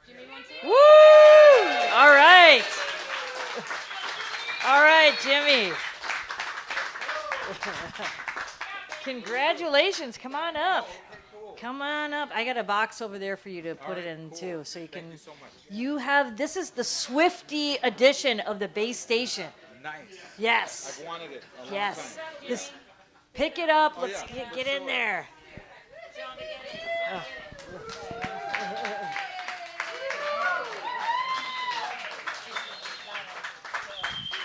Jimmy Montoya? Woo! All right. All right, Jimmy. Congratulations. Come on up. Come on up. I got a box over there for you to put it in too, so you can. Thank you so much. You have. This is the Swifty edition of the base station. Nice. Yes. I've wanted it a long Yes. time. This. Pick it up. Let's yeah, get in there. Oh.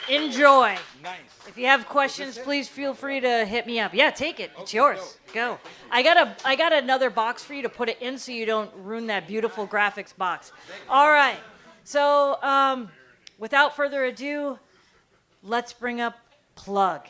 Enjoy. Nice. If you have questions, please feel free to hit me up. Yeah, take it. It's yours. Go. I got another box for you to put it in so you don't ruin that beautiful graphics box. All right. So without further ado, let's bring up Plüg.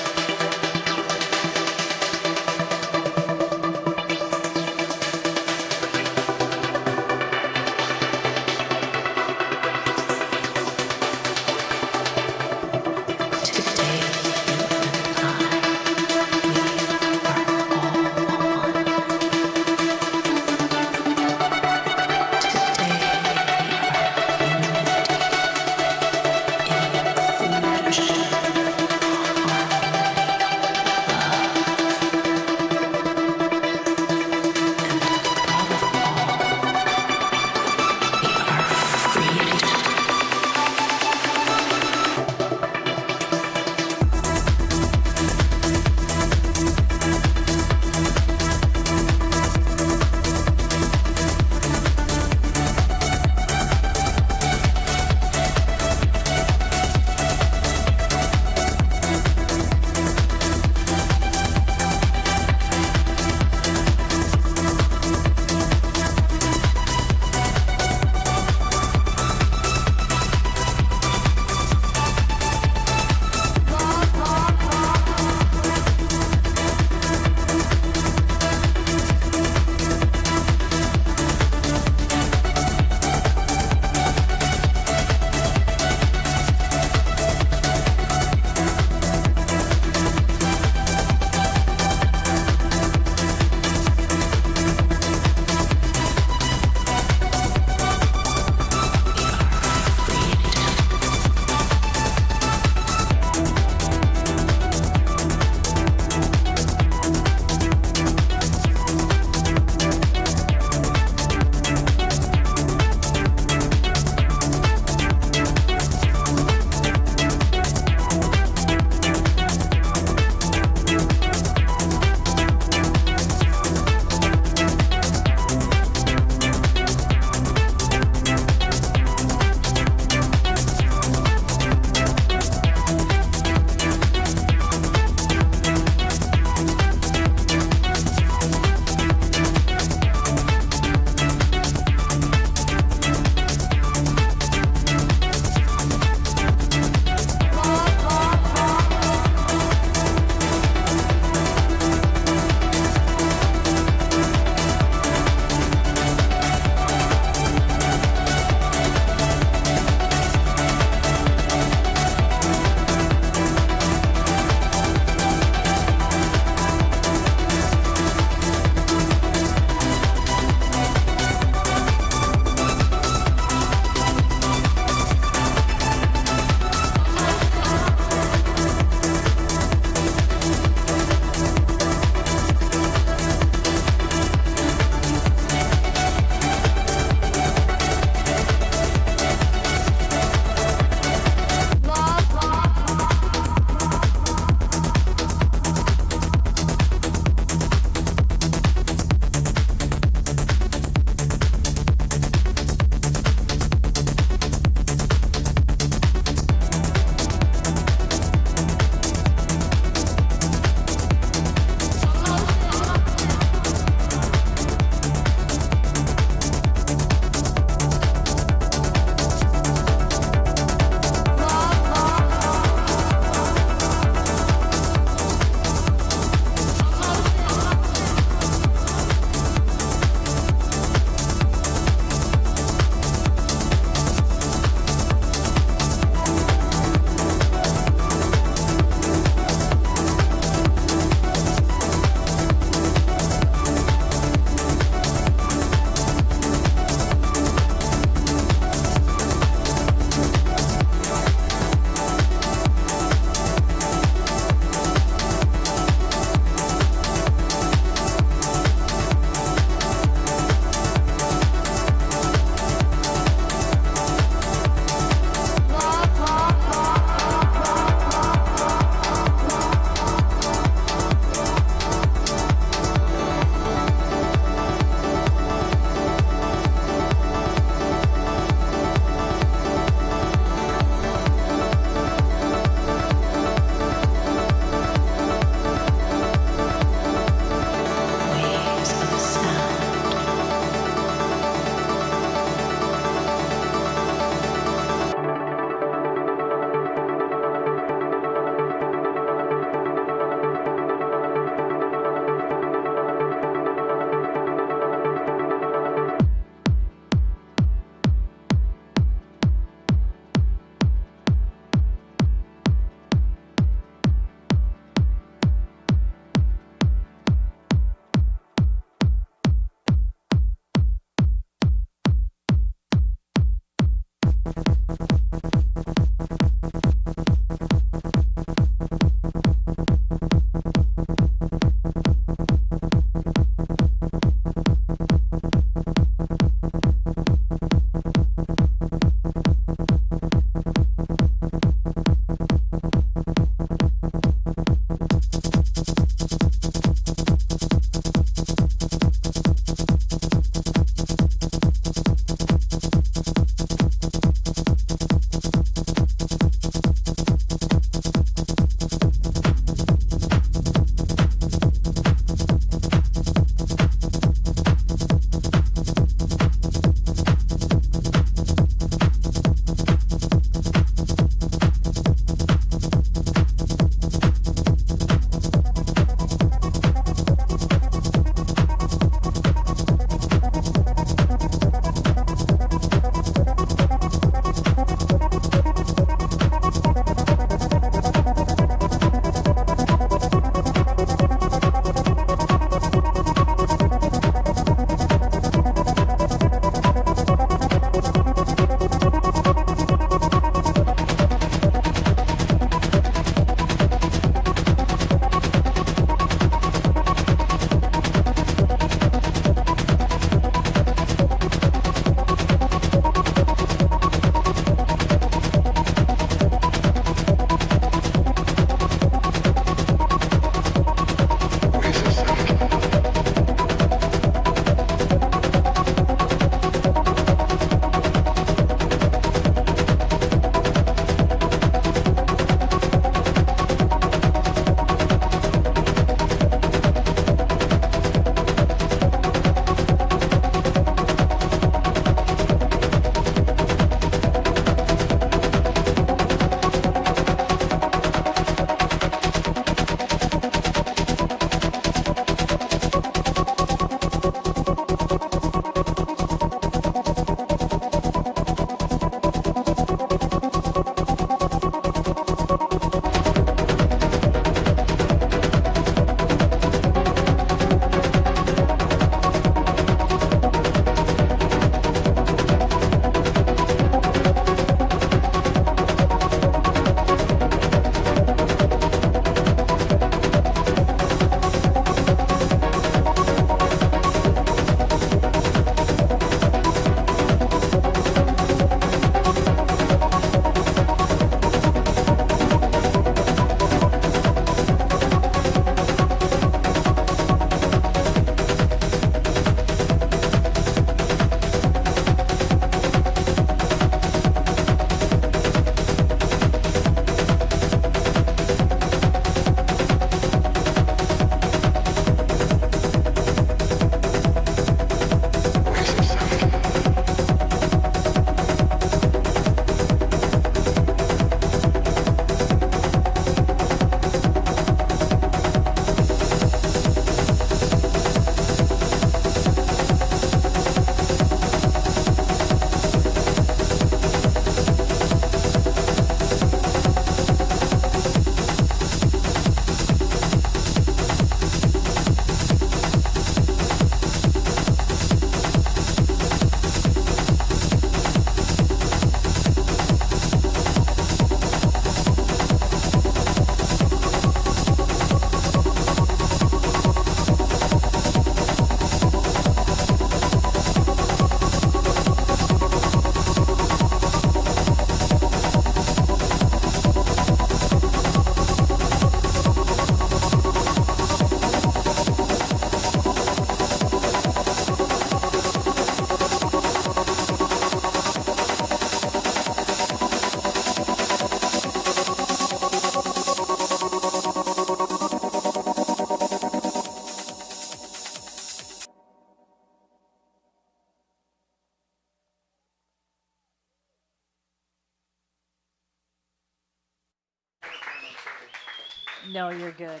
No, you're good.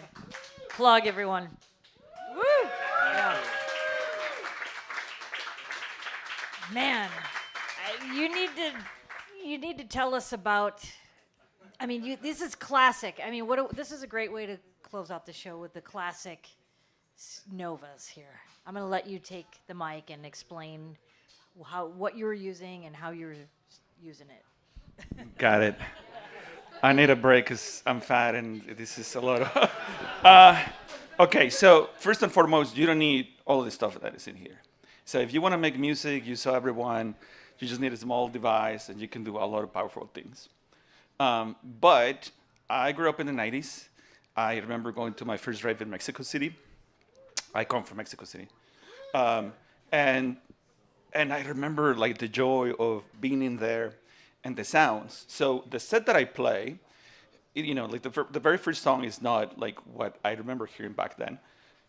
Plug, everyone. Woo! Yeah. Man, you need to tell us about. I mean, this is classic. I mean, this is a great way to close out the show with the classic Novas here. I'm going to let you take the mic and explain what you were using and how you're using it. Got it. I need a break because I'm fat and this is a lot of. Okay, so first and foremost, you don't need all of the stuff that is in here. So if you want to make music, you saw everyone, you just need a small device and you can do a lot of powerful things. But I grew up in the 90s. I remember going to my first rave in Mexico City. I come from Mexico City. And I remember like the joy of being in there and the sounds. So the set that I play, like the very first song is not like what I remember hearing back then.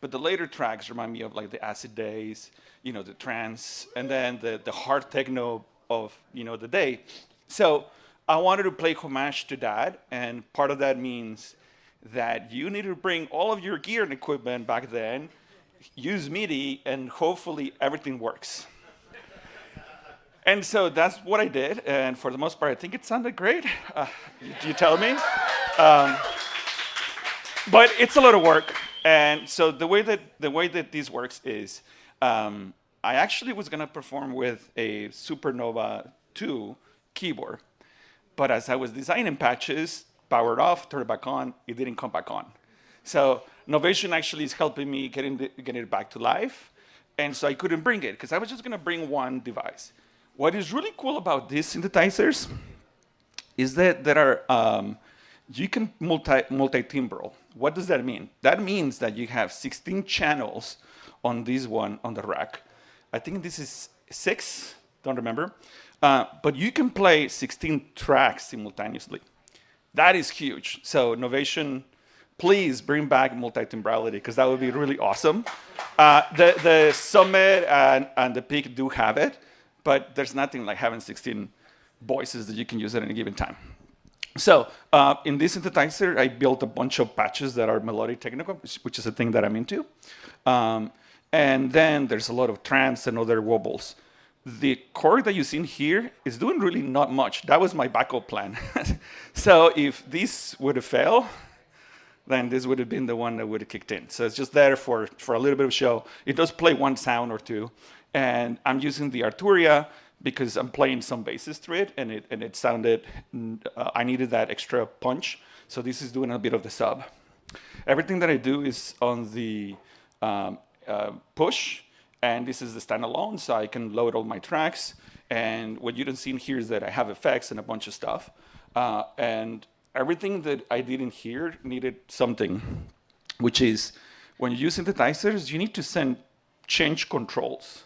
But the later tracks remind me of like the acid days, the trance, and then the hard techno of, the day. So I wanted to play homage to that, and part of that means that you need to bring all of your gear and equipment back then, use MIDI, and hopefully everything works. And so that's what I did, and for the most part, I think it sounded great. You tell me. But it's a lot of work, and so the way that this works is, I actually was gonna perform with a Supernova 2 keyboard, but as I was designing patches, powered off, turned it back on, it didn't come back on. So Novation actually is helping me getting it back to life, and so I couldn't bring it because I was just gonna bring one device. What is really cool about these synthesizers is that there are you can multi-timbral. What does that mean? That means that you have 16 channels on this one on the rack. I think this is 6, don't remember. But you can play 16 tracks simultaneously. That is huge. So Novation, please bring back multi-timbrality because that would be really awesome. The Summit and the Peak do have it, but there's nothing like having 16 voices that you can use at any given time. So in this synthesizer, I built a bunch of patches that are melodic technical, which is a thing that I'm into. And then there's a lot of trance and other wobbles. The chord that you see here is doing really not much. That was my backup plan. So if this would have failed, then this would have been the one that would have kicked in. So it's just there for a little bit of show. It does play one sound or two. And I'm using the Arturia because I'm playing some basses through it, and it sounded, I needed that extra punch. So this is doing a bit of the sub. Everything that I do is on the push, and this is the standalone, so I can load all my tracks. And what you don't see in here is that I have effects and a bunch of stuff. And everything that I did in here needed something, which is when you use synthesizers, you need to change controls.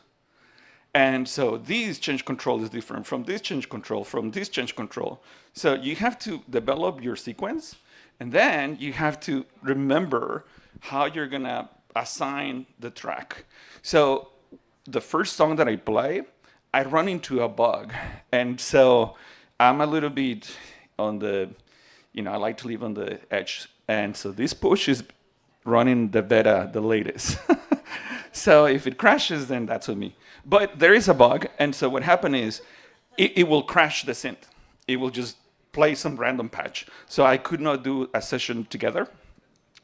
And so this change control is different from this change control, from this change control. So you have to develop your sequence, and then you have to remember how you're gonna assign the track. So the first song that I play, I run into a bug. And so I'm a little bit on the, I like to live on the edge. And so this push is running the beta, the latest. So if it crashes, then that's on me. But there is a bug, and so what happened is it will crash the synth. It will just play some random patch. So I could not do a session together.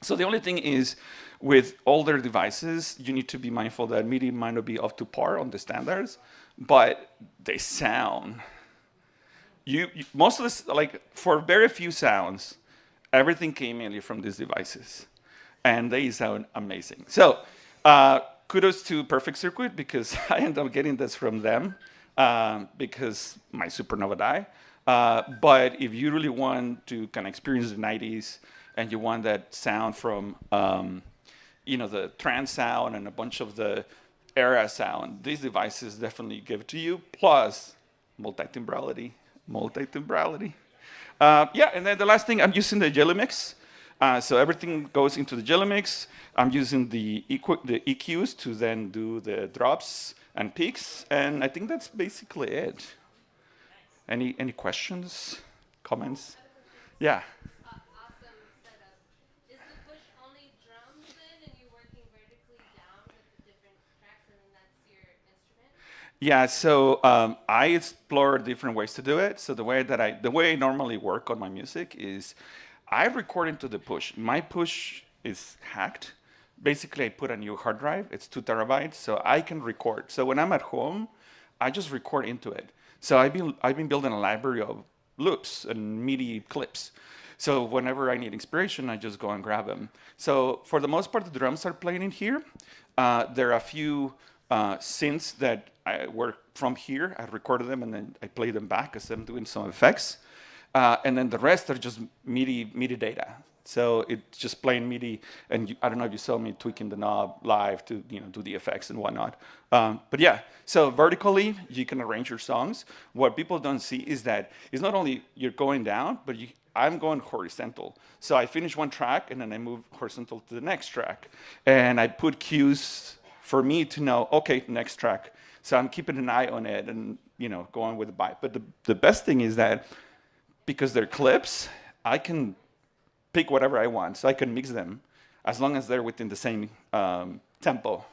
So the only thing is, with older devices, you need to be mindful that MIDI might not be up to par on the standards, but they sound. Most of this, like for very few sounds, everything came mainly from these devices, and they sound amazing. So. Kudos to Perfect Circuit because I ended up getting this from them because my Supernova died. But if you really want to kind of experience the 90s and you want that sound from, the trance sound and a bunch of the era sound, these devices definitely give it to you. Plus, multi-timbrality. And then the last thing, I'm using the Jelly Mix. So everything goes into the Jelly Mix. I'm using the EQs to then do the drops and peaks, and I think that's basically it. Any questions, comments? Yeah. Awesome setup. Is Yeah, so I explore different ways to do it. So the way I normally work on my music is I record into the push. My push is hacked. Basically, I put a new hard drive. It's 2 terabytes, so I can record. So when I'm at home, I just record into it. So I've been building a library of loops and MIDI clips. So whenever I need inspiration, I just go and grab them. So for the most part, the drums are playing in here. There are a few synths that were from here. I recorded them and then I play them back as I'm doing some effects. And then the rest are just MIDI data. So it's just plain MIDI, and I don't know if you saw me tweaking the knob live to do the effects and whatnot. But yeah, so vertically you can arrange your songs. What people don't see is that it's not only you're going down, but I'm going horizontal. So I finish one track and then I move horizontal to the next track, and I put cues for me to know, okay, next track. So I'm keeping an eye on it and going with the vibe. But the best thing is that because they're clips, I can pick whatever I want, so I can mix them as long as they're within the same tempo.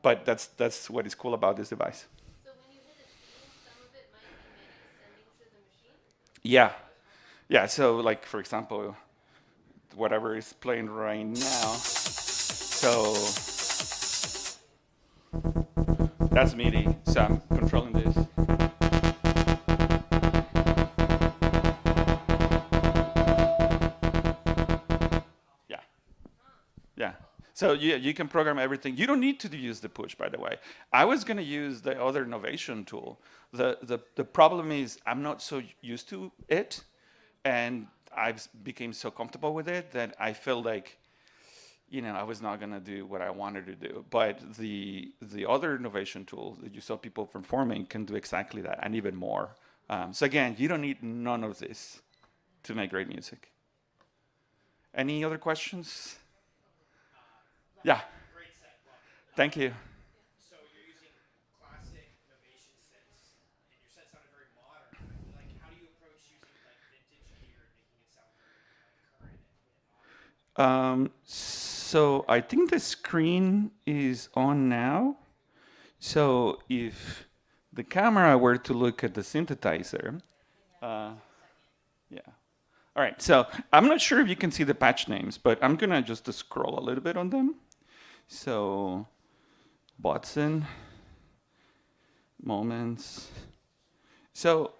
But that's what is cool about this device. So when you hit a scene, some of it might be sending to the machine? Yeah. So like for example, whatever is playing right now. So that's MIDI. So I'm controlling this. Yeah. So you can program everything. You don't need to use the push, by the way. I was going to use the other Novation tool. The problem is I'm not so used to it, and I became so comfortable with it that I felt like, I was not going to do what I wanted to do. But the other Novation tool that you saw people performing can do exactly that and even more. So again, you don't need none of this to make great music. Any other questions? Yeah. Great set. Well, Thank you. so you're using classic Novation synths, and your set sounded very modern. Like, how do you approach using like vintage gear and making it sound very current? So I think the screen is on now. So if the camera were to look at the synthesizer, yeah. All right, so I'm not sure if you can see the patch names, but I'm gonna just scroll a little bit on them. So, Watson, Moments. So,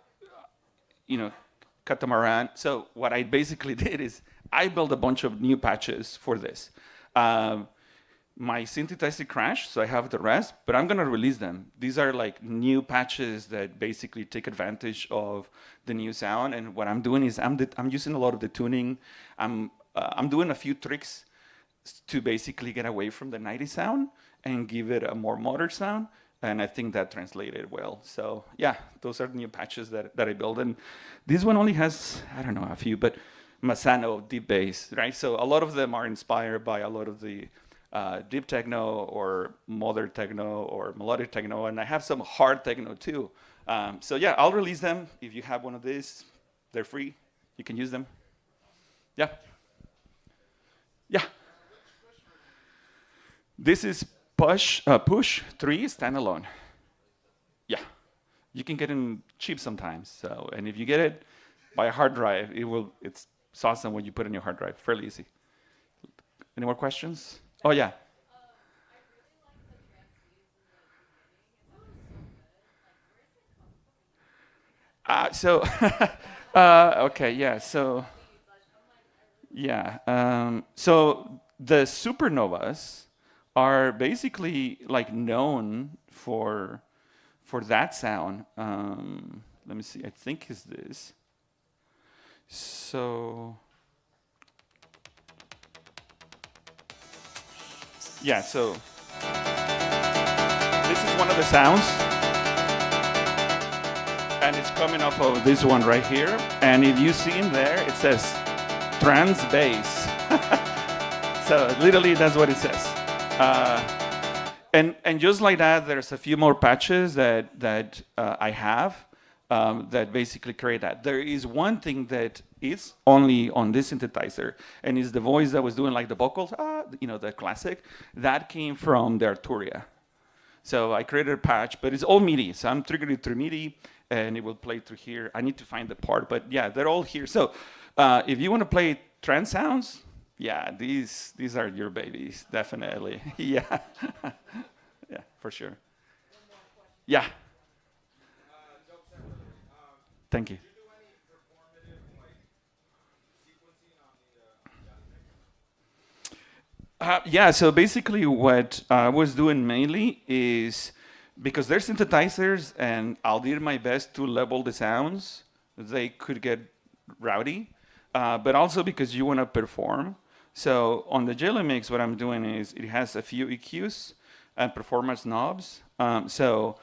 Catamaran. So what I basically did is I built a bunch of new patches for this. My synthesizer crashed, so I have the rest, but I'm gonna release them. These are like new patches that basically take advantage of the new sound. And what I'm doing is I'm using a lot of the tuning. I'm doing a few tricks to basically get away from the 90s sound and give it a more modern sound. And I think that translated well. So yeah, those are the new patches that I built. And this one only has, I don't know, a few, but Masano, deep bass, right? So a lot of them are inspired by a lot of the deep techno or modern techno or melodic techno. And I have some hard techno too. So yeah, I'll release them. If you have one of these, they're free. You can use them. Yeah. Yeah. This is Push 3 standalone. Yeah, you can get them cheap sometimes. So, and if you get it by a hard drive, it's awesome when you put it in your hard drive. Fairly easy. Any more questions? Oh yeah. Okay, yeah. So, yeah. So the supernovas are basically like known for that sound. Let me see. I think is this. So yeah. So this is one of the sounds, and it's coming off of this one right here. And if you see in there, it says trans bass. So literally, that's what it says. And just like that, there's a few more patches that I have that basically create that. There is one thing that is only on this synthesizer, and is the voice that was doing like the vocals, the classic. That came from the Arturia. So I created a patch, but it's all MIDI. So I'm triggering it through MIDI, and it will play through here. I need to find the part, but yeah, they're all here. So if you want to play trance sounds, yeah, these are your babies, definitely. Yeah, yeah, for sure. Yeah. Thank you. Yeah, so basically what I was doing mainly is because they're synthesizers and I'll do my best to level the sounds, they could get rowdy, but also because you want to perform. So on the Jelly Mix, what I'm doing is it has a few EQs and performance knobs. So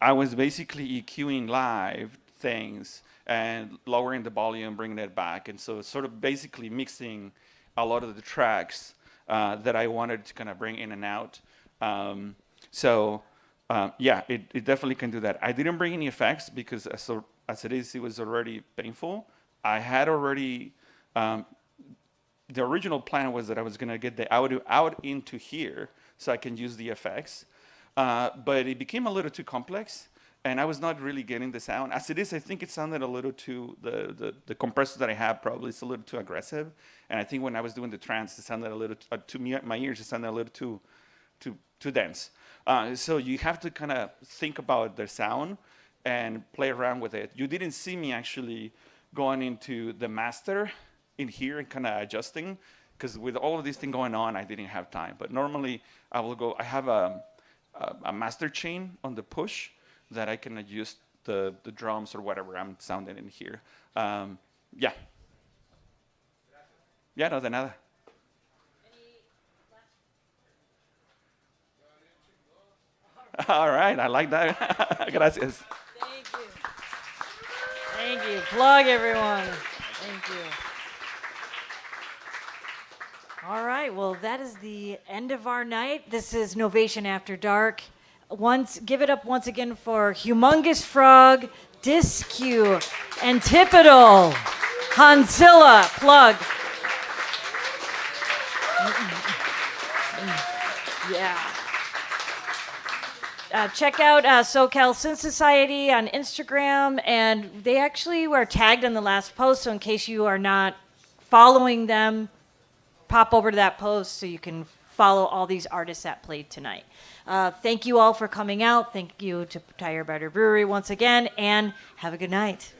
I was basically EQing live things and lowering the volume, bringing it back. And so sort of basically mixing a lot of the tracks that I wanted to kind of bring in and out. Yeah, it definitely can do that. I didn't bring any effects because as it is, it was already painful. I had already, the original plan was that I was going to get the audio out into here so I can use the effects. But it became a little too complex, and I was not really getting the sound. As it is, I think it sounded a little too, the compressor that I have probably is a little too aggressive. And I think when I was doing the trance, it sounded a little, to me, my ears, it sounded a little too dense. So you have to kind of think about the sound and play around with it. You didn't see me actually going into the master in here and kind of adjusting, because with all of this thing going on, I didn't have time. But normally I will go, I have a master chain on the push that I can adjust the drums or whatever I'm sounding in here. Yeah. Yeah, no, de nada. All right, I like that. Gracias. Thank you. Thank you. Plug, everyone. Thank you. All right, well, that is the end of our night. This is Novation After Dark. Give it up once again for Humongous Frog, DISKQ, Antipodal, HansiLa, Plüg. Yeah. Check out SoCal Synth Society on Instagram, and they actually were tagged in the last post, so in case you are not following them, pop over to that post so you can follow all these artists that played tonight. Thank you all for coming out. Thank you to Tire Better Brewery once again, and have a good night.